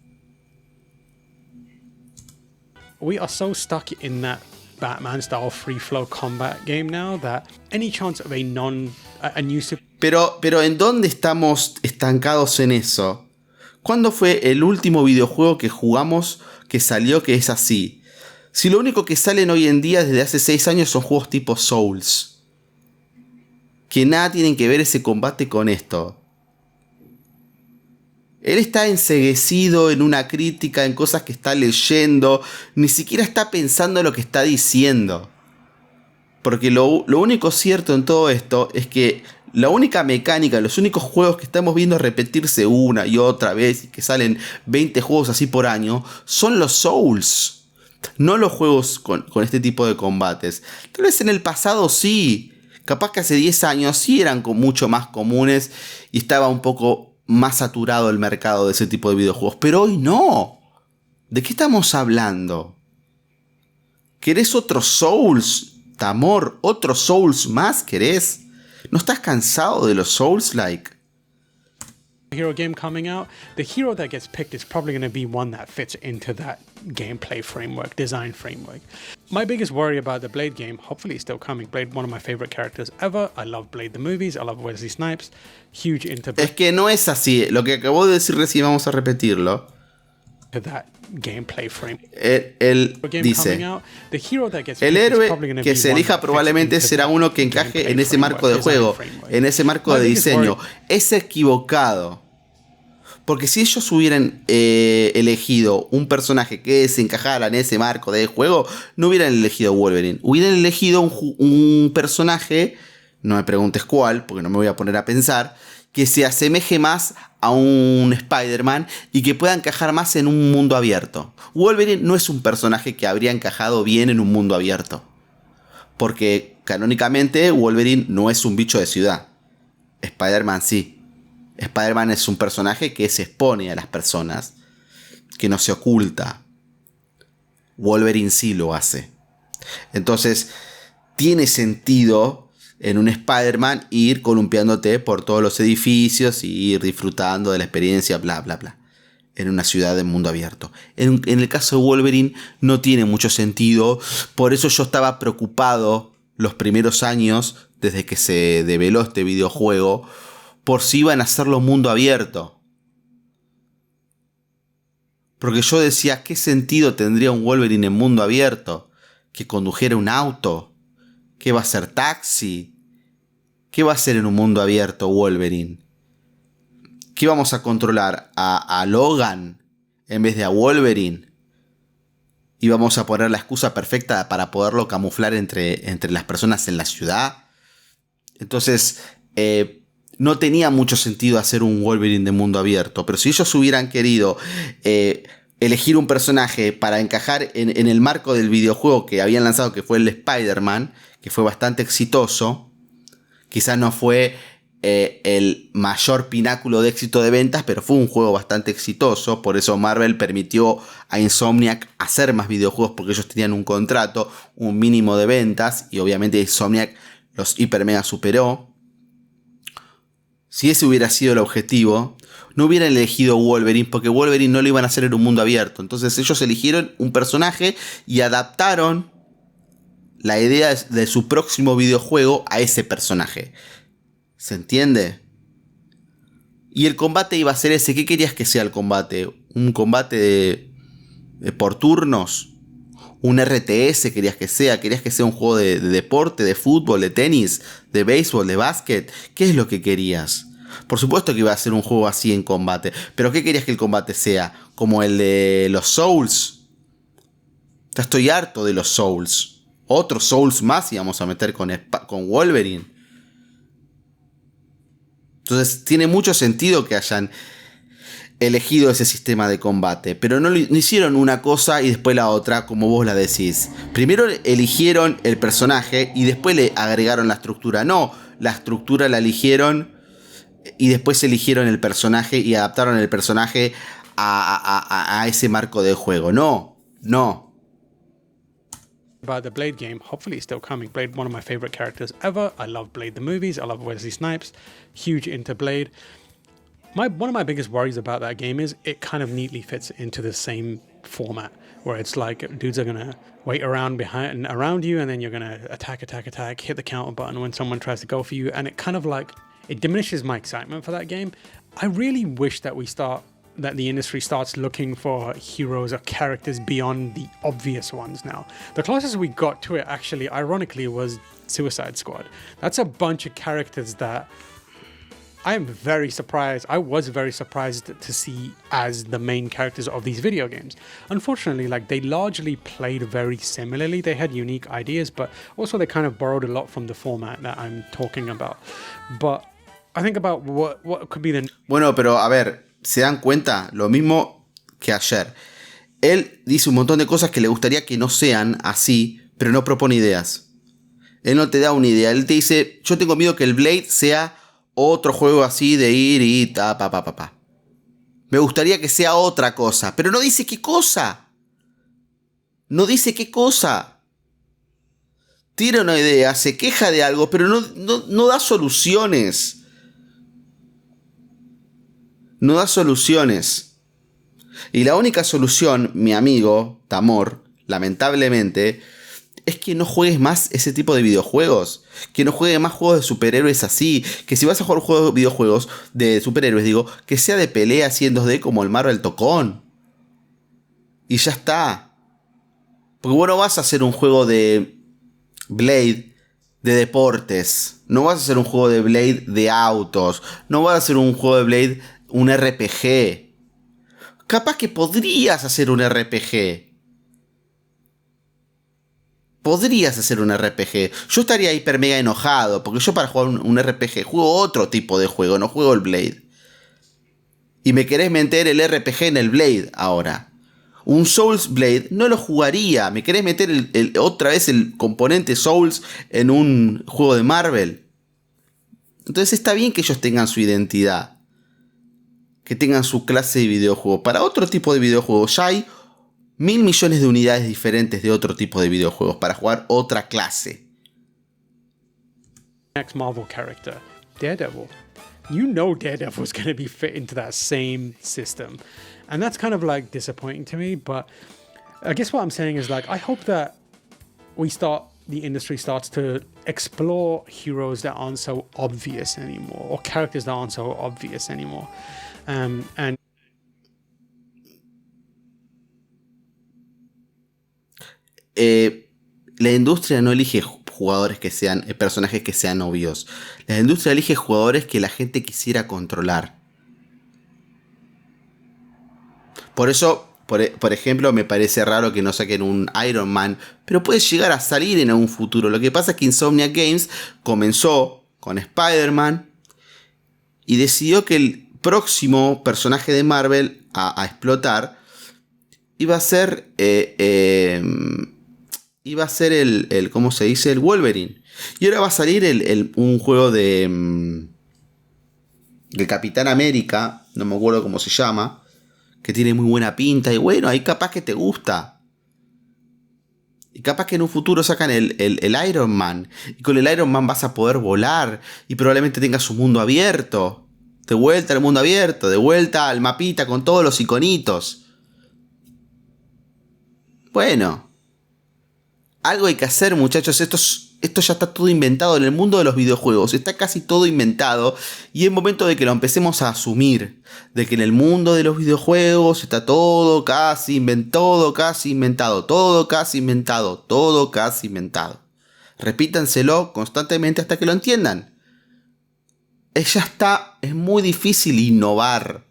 We are so stuck in that Batman style free flow combat game now that any chance of a new super. Pero ¿en dónde estamos estancados en eso? ¿Cuándo fue el último videojuego que jugamos que salió que es así? Si lo único que salen hoy en día desde hace 6 años son juegos tipo Souls, que nada tienen que ver ese combate con esto. Él está enceguecido en una crítica, en cosas que está leyendo, ni siquiera está pensando en lo que está diciendo. Porque lo único cierto en todo esto es que la única mecánica, los únicos juegos que estamos viendo repetirse una y otra vez, y que salen 20 juegos así por año, son los Souls. No los juegos con este tipo de combates. Tal vez en el pasado sí. Capaz que hace 10 años sí eran mucho más comunes y estaba un poco más saturado el mercado de ese tipo de videojuegos. Pero hoy no. ¿De qué estamos hablando? ¿Querés otro Souls, Tamor? ¿Otro Souls más querés? ¿No estás cansado de los Souls-like? Hero game coming out, the hero that gets picked is probably going to be one that fits into that gameplay framework, design framework. My biggest worry about the Blade game, hopefully it's still coming. Blade, one of my favorite characters ever. I love Blade the movies. I love Wesley Snipes. Huge into Es que no es así. Lo que acabo de decir recién, vamos a repetirlo. that gameplay frame. Él dice: el héroe que se elija probablemente será uno que encaje en ese marco de juego, en ese marco de diseño. Es equivocado. Porque si ellos hubieran elegido un personaje que se encajara en ese marco de juego, no hubieran elegido Wolverine. Hubieran elegido un personaje, no me preguntes cuál, porque no me voy a poner a pensar, que se asemeje más a un Spider-Man y que pueda encajar más en un mundo abierto. Wolverine no es un personaje que habría encajado bien en un mundo abierto. Porque canónicamente Wolverine no es un bicho de ciudad. Spider-Man sí. Spider-Man es un personaje que se expone a las personas, que no se oculta. Wolverine sí lo hace. Entonces, tiene sentido en un Spider-Man ir columpiándote por todos los edificios y ir disfrutando de la experiencia, bla, bla, bla. En una ciudad de mundo abierto. En el caso de Wolverine no tiene mucho sentido. Por eso yo estaba preocupado los primeros años, desde que se develó este videojuego, por si iban a hacerlo mundo abierto. Porque yo decía, ¿qué sentido tendría un Wolverine en mundo abierto? ¿Que condujera un auto? ¿Qué va a ser Taxi? ¿Qué va a ser en un mundo abierto Wolverine? ¿Qué vamos a controlar? ¿A Logan en vez de a Wolverine? ¿Y vamos a poner la excusa perfecta para poderlo camuflar entre las personas en la ciudad? Entonces, no tenía mucho sentido hacer un Wolverine de mundo abierto. Pero si ellos hubieran querido elegir un personaje para encajar en el marco del videojuego que habían lanzado, que fue el Spider-Man, que fue bastante exitoso, quizás no fue el mayor pináculo de éxito de ventas, pero fue un juego bastante exitoso. Por eso Marvel permitió a Insomniac hacer más videojuegos, porque ellos tenían un contrato, un mínimo de ventas, y obviamente Insomniac los hiper mega superó. Si ese hubiera sido el objetivo, no hubieran elegido Wolverine, porque Wolverine no lo iban a hacer en un mundo abierto. Entonces ellos eligieron un personaje y adaptaron la idea de su próximo videojuego a ese personaje. ¿Se entiende? Y el combate iba a ser ese. ¿Qué querías que sea el combate? ¿Un combate por turnos? ¿Un RTS querías que sea? ¿Querías que sea un juego de deporte, de fútbol, de tenis, de béisbol, de básquet? ¿Qué es lo que querías? Por supuesto que iba a ser un juego así en combate. ¿Pero qué querías que el combate sea? ¿Como el de los Souls? Ya estoy harto de los Souls. Otro Souls más íbamos a meter con Wolverine. Entonces tiene mucho sentido que hayan elegido ese sistema de combate, pero no hicieron una cosa y después la otra, como vos la decís. Primero eligieron el personaje y después le agregaron la estructura. No, la estructura la eligieron y después eligieron el personaje y adaptaron el personaje a ese marco de juego. No. About the Blade game, hopefully it's still coming. Blade, one of my favorite characters ever. I love Blade the movies. I love Wesley Snipes. Huge into Blade. One of my biggest worries about that game is it kind of neatly fits into the same format where it's like dudes are gonna wait around around you, and then you're gonna attack, hit the counter button when someone tries to go for you, and it kind of like it diminishes my excitement for that game. I really wish that the industry starts looking for heroes or characters beyond the obvious ones now. The closest we got to it, actually, ironically, was Suicide Squad. That's a bunch of characters that I was very surprised to see as the main characters of these video games. Unfortunately, they largely played very similarly. They had unique ideas, but also they kind of borrowed a lot from the format that I'm talking about. But I think about what could be the... Bueno, pero a ver, ¿se dan cuenta? Lo mismo que ayer. Él dice un montón de cosas que le gustaría que no sean así, pero no propone ideas. Él no te da una idea. Él te dice, yo tengo miedo que el Blade sea otro juego así de ir y Me gustaría que sea otra cosa, pero no dice qué cosa. No dice qué cosa. Tira una idea, se queja de algo, pero no da soluciones. No da soluciones. Y la única solución, mi amigo Tamor, lamentablemente, es que no juegues más ese tipo de videojuegos. Que no juegues más juegos de superhéroes así. Que si vas a jugar videojuegos de superhéroes, que sea de pelea así en 2D como el Marvel Tocón. Y ya está. Porque vos no vas a hacer un juego de Blade de deportes. No vas a hacer un juego de Blade de autos. No vas a hacer un juego de Blade, un RPG. Capaz que podrías hacer un RPG. Podrías hacer un RPG. Yo estaría hiper mega enojado, porque yo para jugar un RPG juego otro tipo de juego, no juego el Blade. Y me querés meter el RPG en el Blade ahora. Un Souls Blade no lo jugaría. Me querés meter otra vez el componente Souls en un juego de Marvel. Entonces está bien que ellos tengan su identidad, que tengan su clase de videojuego. Para otro tipo de videojuegos ya hay 1.000 millones de unidades diferentes de otro tipo de videojuegos para jugar otra clase. Next Marvel character, Daredevil. You know Daredevil's going to be fit into that same system. And that's kind of disappointing to me. But I guess what I'm saying is I hope that the industry starts to explore heroes that aren't so obvious anymore, or characters that aren't so obvious anymore. And la industria no elige jugadores que sean, personajes que sean obvios. La industria elige jugadores que la gente quisiera controlar. Por eso, por ejemplo, me parece raro que no saquen un Iron Man, pero puede llegar a salir en algún futuro. Lo que pasa es que Insomniac Games comenzó con Spider-Man y decidió que el próximo personaje de Marvel a explotar iba a ser el ¿cómo se dice? El Wolverine. Y ahora va a salir un juego de Capitán América, no me acuerdo cómo se llama, que tiene muy buena pinta, y bueno, ahí capaz que te gusta. Y capaz que en un futuro sacan el Iron Man, y con el Iron Man vas a poder volar, y probablemente tengas un mundo abierto. De vuelta al mundo abierto, de vuelta al mapita con todos los iconitos. Bueno, algo hay que hacer, muchachos. Esto ya está todo inventado en el mundo de los videojuegos. Está casi todo inventado. Y es momento de que lo empecemos a asumir. De que en el mundo de los videojuegos está todo casi inventado. Todo casi inventado. Repítanselo constantemente hasta que lo entiendan. Es muy difícil innovar.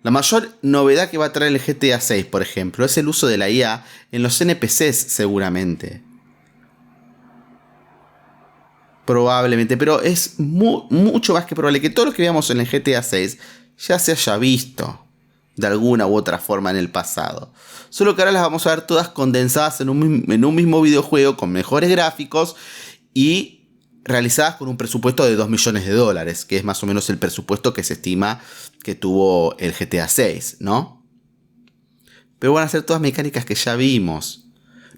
La mayor novedad que va a traer el GTA 6, por ejemplo, es el uso de la IA en los NPCs, seguramente. Probablemente, pero es mucho más que probable que todo lo que veamos en el GTA 6 ya se haya visto de alguna u otra forma en el pasado. Solo que ahora las vamos a ver todas condensadas en un mismo videojuego con mejores gráficos y realizadas con un presupuesto de $2 millones, que es más o menos el presupuesto que se estima que tuvo el GTA 6, ¿no? Pero van a ser todas mecánicas que ya vimos.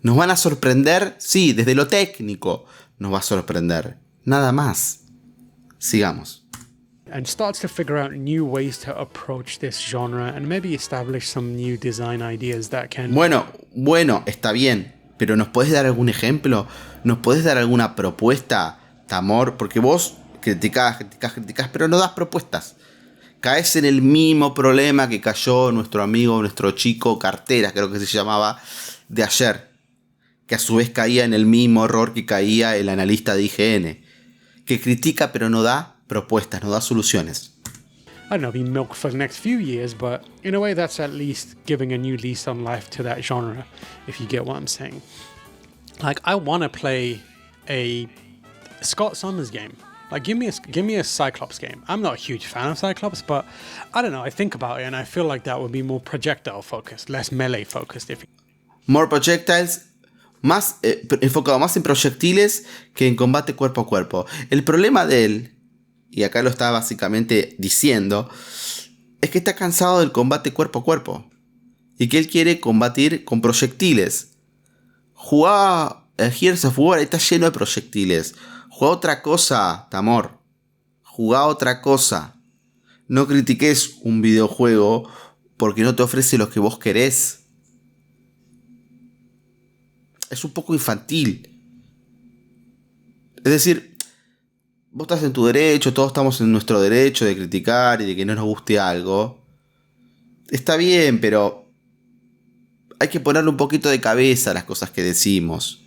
¿Nos van a sorprender? Sí, desde lo técnico nos va a sorprender. Nada más. Sigamos. And starts to figure out new ways to approach this genre and maybe establish some new design ideas that can... Bueno, está bien. Pero ¿nos podés dar algún ejemplo? ¿Nos podés dar alguna propuesta, Tamor? Porque vos criticás, pero no das propuestas. Caes en el mismo problema que cayó nuestro chico Carteras, creo que se llamaba, de ayer. Que a su vez caía en el mismo error que caía el analista de IGN. Que critica pero no da propuestas, no da soluciones. I don't know, be milk for the next few years, but in a way that's at least giving a new lease on life to that genre, if you get what I'm saying. Like, I want to play a Scott Summers game. Like, give me a Cyclops game. I'm not a huge fan of Cyclops, but I don't know, I think about it and I feel like that would be more projectile focused, less melee focused. More projectiles, enfocado más en proyectiles que en combate cuerpo a cuerpo. El problema de él, y acá lo está básicamente diciendo, es que está cansado del combate cuerpo a cuerpo. Y que él quiere combatir con proyectiles. Jugá a Gears of War, está lleno de proyectiles. Jugá otra cosa, Tamor. Jugá otra cosa. No critiques un videojuego porque no te ofrece lo que vos querés. Es un poco infantil. Es decir, vos estás en tu derecho, todos estamos en nuestro derecho de criticar y de que no nos guste algo. Está bien, pero hay que ponerle un poquito de cabeza a las cosas que decimos.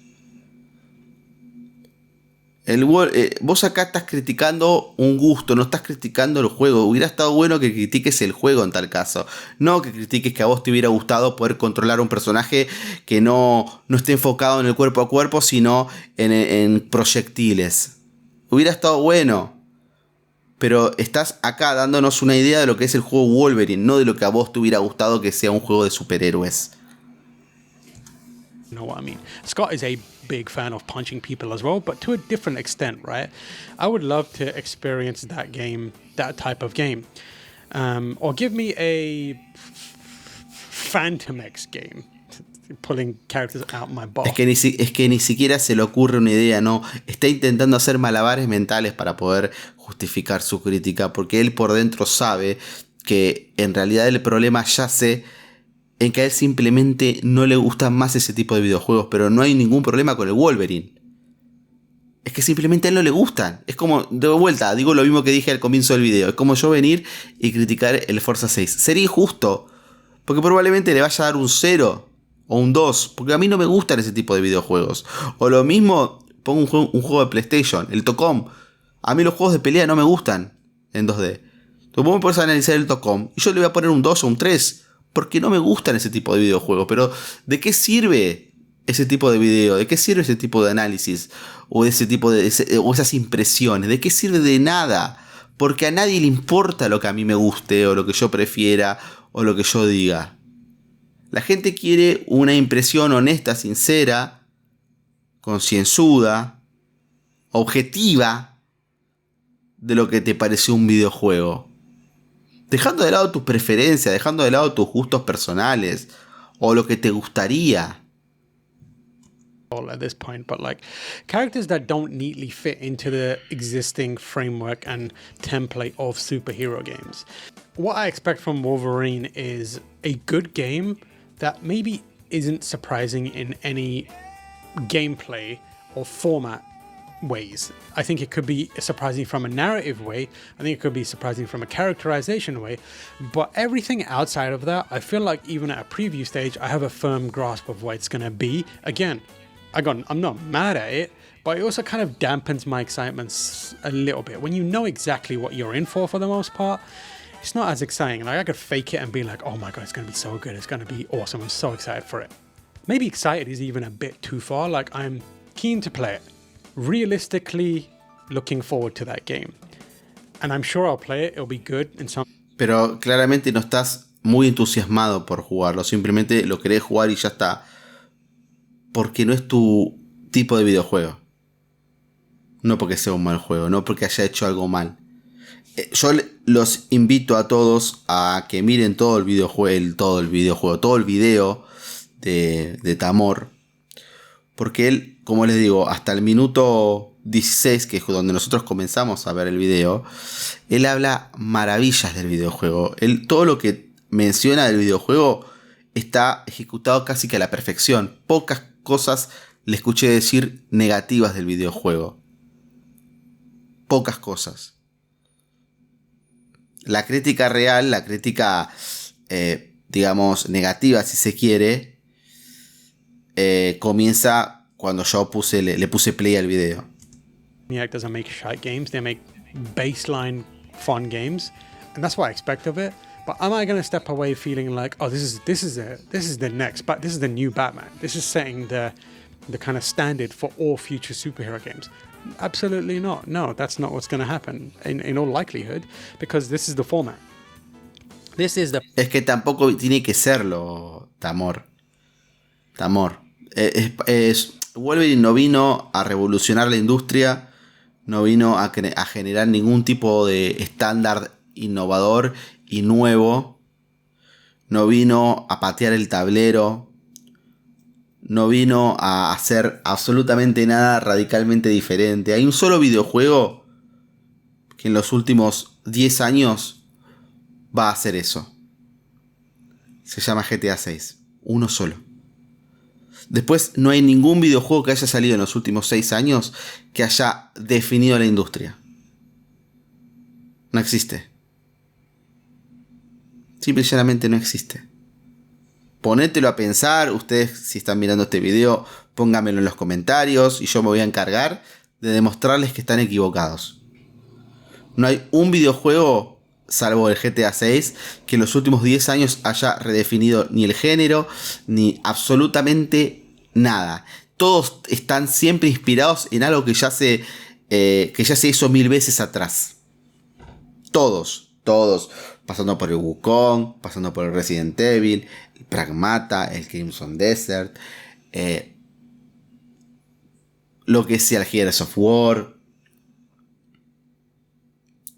Vos acá estás criticando un gusto, no estás criticando el juego. Hubiera estado bueno que critiques el juego en tal caso. No que critiques que a vos te hubiera gustado poder controlar un personaje que no esté enfocado en el cuerpo a cuerpo, sino en proyectiles. Hubiera estado bueno. Pero estás acá dándonos una idea de lo que es el juego Wolverine, no de lo que a vos te hubiera gustado que sea un juego de superhéroes. You know what I mean? Scott is a big fan of punching people as well, but to a different extent, right? I would love to experience that game, that type of game. Or give me a Phantom X game, pulling characters out my butt. Es que ni siquiera se le ocurre una idea, ¿no? Está intentando hacer malabares mentales para poder justificar su crítica, porque él por dentro sabe que en realidad el problema yace en que a él simplemente no le gustan más ese tipo de videojuegos, pero no hay ningún problema con el Wolverine. Es que simplemente a él no le gustan. Es como, de vuelta, digo lo mismo que dije al comienzo del video. Es como yo venir y criticar el Forza 6. Sería injusto, porque probablemente le vaya a dar un 0 o un 2, porque a mí no me gustan ese tipo de videojuegos. O lo mismo, pongo un juego de PlayStation, el Tocom. A mí los juegos de pelea no me gustan en 2D. Entonces vos me podés analizar el Tocom y yo le voy a poner un 2 o un 3, porque no me gustan ese tipo de videojuegos. Pero ¿de qué sirve ese tipo de video? ¿De qué sirve ese tipo de análisis? O ese tipo de o esas impresiones. ¿De qué sirve? De nada. Porque a nadie le importa lo que a mí me guste, o lo que yo prefiera, o lo que yo diga. La gente quiere una impresión honesta, sincera, concienzuda, objetiva de lo que te pareció un videojuego. Dejando de lado tus preferencias, dejando de lado tus gustos personales, o lo que te gustaría. At this point, but like characters that don't neatly fit into the existing framework and template of superhero games. What I expect from Wolverine is a good game that maybe isn't surprising in any gameplay or format ways. I think it could be surprising from a narrative way. I think it could be surprising from a characterization way. But everything outside of that, I feel like even at a preview stage, I have a firm grasp of what it's going to be. Again, I'm not mad at it, but it also kind of dampens my excitement a little bit. When you know exactly what you're in for the most part, it's not as exciting. Like I could fake it and be like, oh my God, it's going to be so good. It's going to be awesome. I'm so excited for it. Maybe excited is even a bit too far. Like I'm keen to play it. Realistically looking forward to that game. And I'm sure I'll play it. It'll be good in some... Pero claramente no estás muy entusiasmado por jugarlo. Simplemente lo querés jugar y ya está. Porque no es tu tipo de videojuego. No porque sea un mal juego, no porque haya hecho algo mal. Yo los invito a todos a que miren todo el video de Tamor. Porque él, como les digo, hasta el minuto 16, que es donde nosotros comenzamos a ver el video, él habla maravillas del videojuego. Todo lo que menciona del videojuego está ejecutado casi que a la perfección. Pocas cosas le escuché decir negativas del videojuego. Pocas cosas. La crítica real, la crítica, digamos, negativa si se quiere, comienza cuando yo le puse play al video. Insomniac doesn't make shite games. They make baseline fun games, and that's what I expect of it. But am I going to step away feeling like, oh, this is the next, but this is the new Batman. This is setting the kind of standard for all future superhero games. Absolutely not. No, that's not what's going to happen in all likelihood, because this is the format. This is the... Es que tampoco tiene que serlo, Tamor. Wolverine no vino a revolucionar la industria, no vino a generar ningún tipo de estándar innovador y nuevo, no vino a patear el tablero, no vino a hacer absolutamente nada radicalmente diferente. Hay un solo videojuego que en los últimos 10 años va a hacer eso. Se llama GTA 6. Uno solo. Después no hay ningún videojuego que haya salido en los últimos 6 años que haya definido la industria. No existe. Simple y llanamente no existe. Ponételo a pensar. Ustedes, si están mirando este video, pónganmelo en los comentarios y yo me voy a encargar de demostrarles que están equivocados. No hay un videojuego, salvo el GTA 6, que en los últimos 10 años haya redefinido ni el género, ni absolutamente nada. Todos están siempre inspirados en algo que ya se hizo 1000 veces atrás. Todos. Pasando por el Wukong, pasando por el Resident Evil, el Pragmata, el Crimson Desert, lo que sea el Gears of War.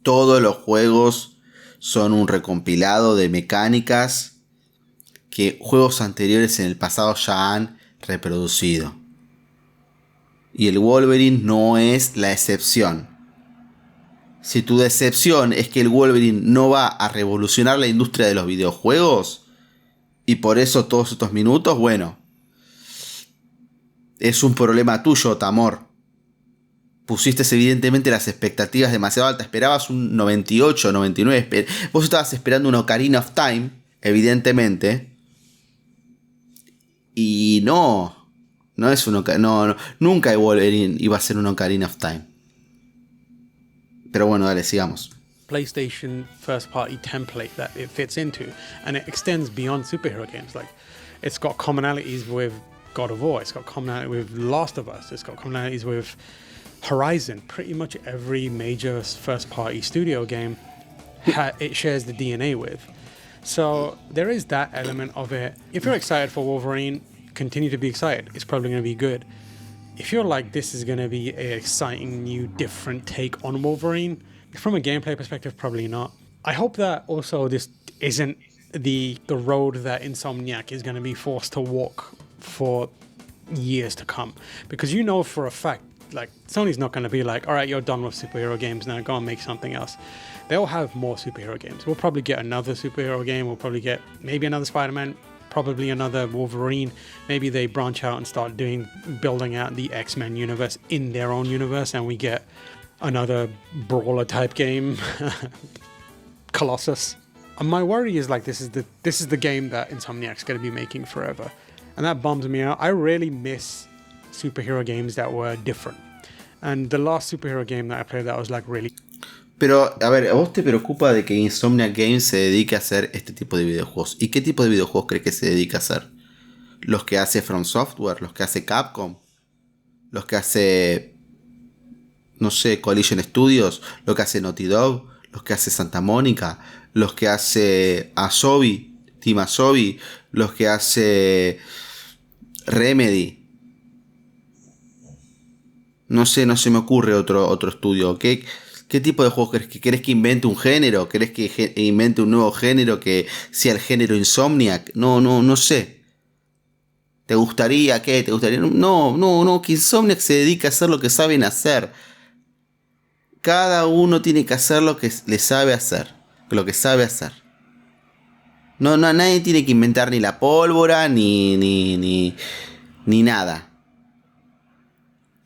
Todos los juegos son un recompilado de mecánicas que juegos anteriores en el pasado ya han reproducido. Y el Wolverine no es la excepción. Si tu decepción es que el Wolverine no va a revolucionar la industria de los videojuegos, y por eso todos estos minutos, bueno, es un problema tuyo, Tamor. Pusiste evidentemente las expectativas demasiado altas. Esperabas un 98, 99. Vos estabas esperando un Ocarina of Time evidentemente. Y no es un nunca Wolverine iba a ser un Ocarina of Time. Pero bueno, dale, sigamos. PlayStation first party template that it fits into, and it extends beyond superhero games. Like, it's got commonalities with God of War, it's got commonality with Last of Us, it's got commonalities with Horizon. Pretty much every major first party studio game it shares the DNA with. So there is that element of it. If you're excited for Wolverine, continue to be excited. It's probably going to be good. If you're like, this is going to be an exciting, new, different take on Wolverine, from a gameplay perspective, probably not. I hope that also this isn't the road that Insomniac is going to be forced to walk for years to come. Because you know for a fact, like, Sony's not going to be like, all right, you're done with superhero games, now go and make something else. They'll have more superhero games. We'll probably get another superhero game. We'll probably get maybe another Spider-Man, probably another Wolverine. Maybe they branch out and start building out the X-Men universe in their own universe, and we get another brawler type game, Colossus. And my worry is, like, this is the game that Insomniac's going to be making forever, and that bums me out. I really miss superhero games that were different, and the last superhero game that I played that was like really. Pero, a ver, ¿a vos te preocupa de que Insomniac Games se dedique a hacer este tipo de videojuegos? ¿Y qué tipo de videojuegos crees que se dedica a hacer? ¿Los que hace From Software? ¿Los que hace Capcom? ¿Los que hace, no sé, Coalition Studios? ¿Los que hace Naughty Dog? ¿Los que hace Santa Mónica? ¿Los que hace Asobi? Team Asobi? ¿Los que hace Remedy? No sé, no se me ocurre otro estudio. ¿Qué tipo de juegos querés que invente un género? ¿Querés que invente un nuevo género que sea el género Insomniac? No sé. ¿Te gustaría qué? ¿Te gustaría? No, que Insomniac se dedica a hacer lo que saben hacer. Cada uno tiene que hacer lo que le sabe hacer. Lo que sabe hacer. No, nadie tiene que inventar ni la pólvora ni nada.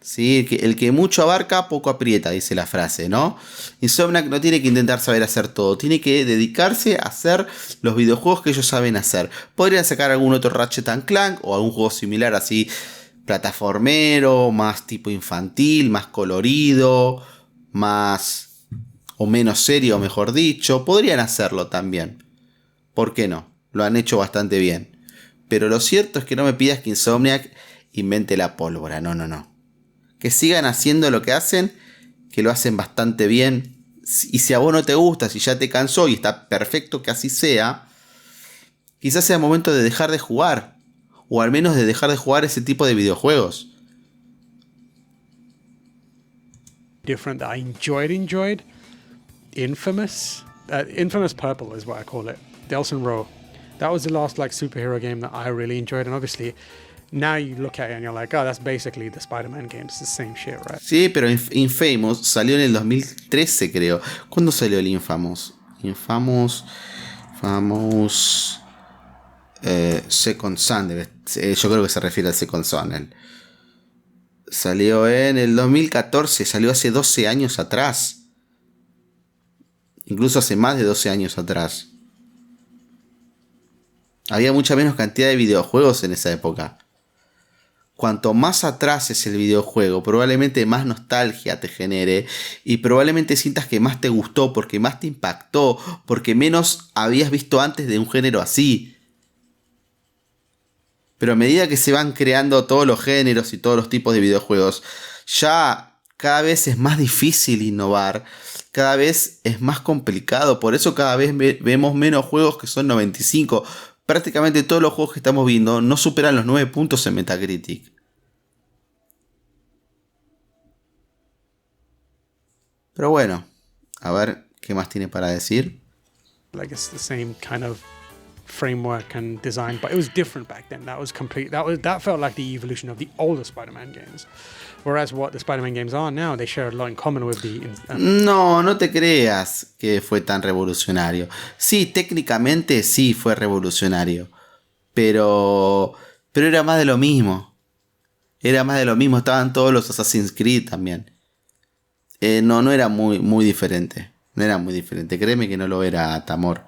¿Sí? El que mucho abarca, poco aprieta, dice la frase, ¿no? Insomniac no tiene que intentar saber hacer todo, tiene que dedicarse a hacer los videojuegos que ellos saben hacer. Podrían sacar algún otro Ratchet & Clank o algún juego similar así, plataformero, más tipo infantil, más colorido, más o menos serio, mejor dicho. Podrían hacerlo también. ¿Por qué no? Lo han hecho bastante bien. Pero lo cierto es que no me pidas que Insomniac invente la pólvora, no. Que sigan haciendo lo que hacen, que lo hacen bastante bien. Y si a vos no te gusta, si ya te cansó y está perfecto que así sea, quizás sea momento de dejar de jugar. O al menos de dejar de jugar ese tipo de videojuegos. Different that I enjoyed. Infamous Purple is what I call it. Delson Row. That was the last like superhero game that I really enjoyed, and obviously now you look at it and you're like, oh, that's basically the Spider-Man games. It's the same shit, right? Sí, pero Infamous salió en el 2013, creo. ¿Cuándo salió el Infamous? Second Son. Yo creo que se refiere al Second Son. Salió en el 2014. Salió hace 12 años atrás. Incluso hace más de 12 años atrás. Había mucha menos cantidad de videojuegos en esa época. Cuanto más atrás es el videojuego, probablemente más nostalgia te genere y probablemente sientas que más te gustó porque más te impactó, porque menos habías visto antes de un género así. Pero a medida que se van creando todos los géneros y todos los tipos de videojuegos, ya cada vez es más difícil innovar, cada vez es más complicado, por eso cada vez vemos menos juegos que son 95. Prácticamente todos los juegos que estamos viendo no superan los 9 puntos en Metacritic. Pero bueno, a ver qué más tiene para decir. Like it's the same kind of framework and design, but it was different back then. That felt like the evolution of the older Spider-Man games. Whereas what the Spider-Man games are now, they share a lot in common with the... No te creas que fue tan revolucionario. Sí, técnicamente sí fue revolucionario. Pero era más de lo mismo. Estaban todos los Assassin's Creed también. No era muy diferente. No era muy diferente. Créeme que no lo era, Tamor.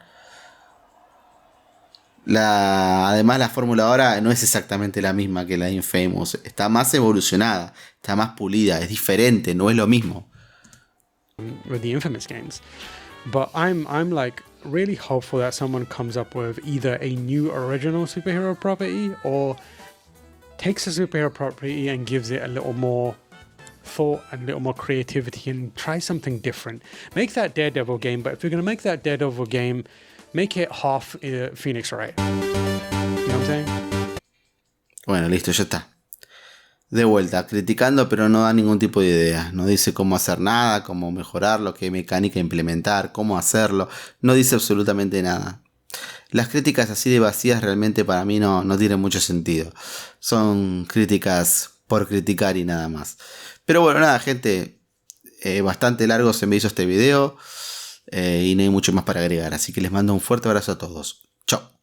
Además, la fórmula ahora no es exactamente la misma que la de Infamous. Está más evolucionada, está más pulida, es diferente, no es lo mismo. with the Infamous games. But I'm like really hopeful that someone comes up with either a new original superhero property or takes a superhero property and gives it a little more thought and a little more creativity and try something different. Make that Daredevil game, but if you're going to make that Daredevil game, make it half Phoenix Wright. You know what I'm saying? Bueno, listo, ya está. De vuelta, criticando, pero no da ningún tipo de idea. No dice cómo hacer nada, cómo mejorarlo, qué mecánica implementar, cómo hacerlo. No dice absolutamente nada. Las críticas así de vacías realmente para mí no tienen mucho sentido. Son críticas por criticar y nada más. Pero bueno, nada, gente. Bastante largo se me hizo este video. Y no hay mucho más para agregar. Así que les mando un fuerte abrazo a todos. Chao.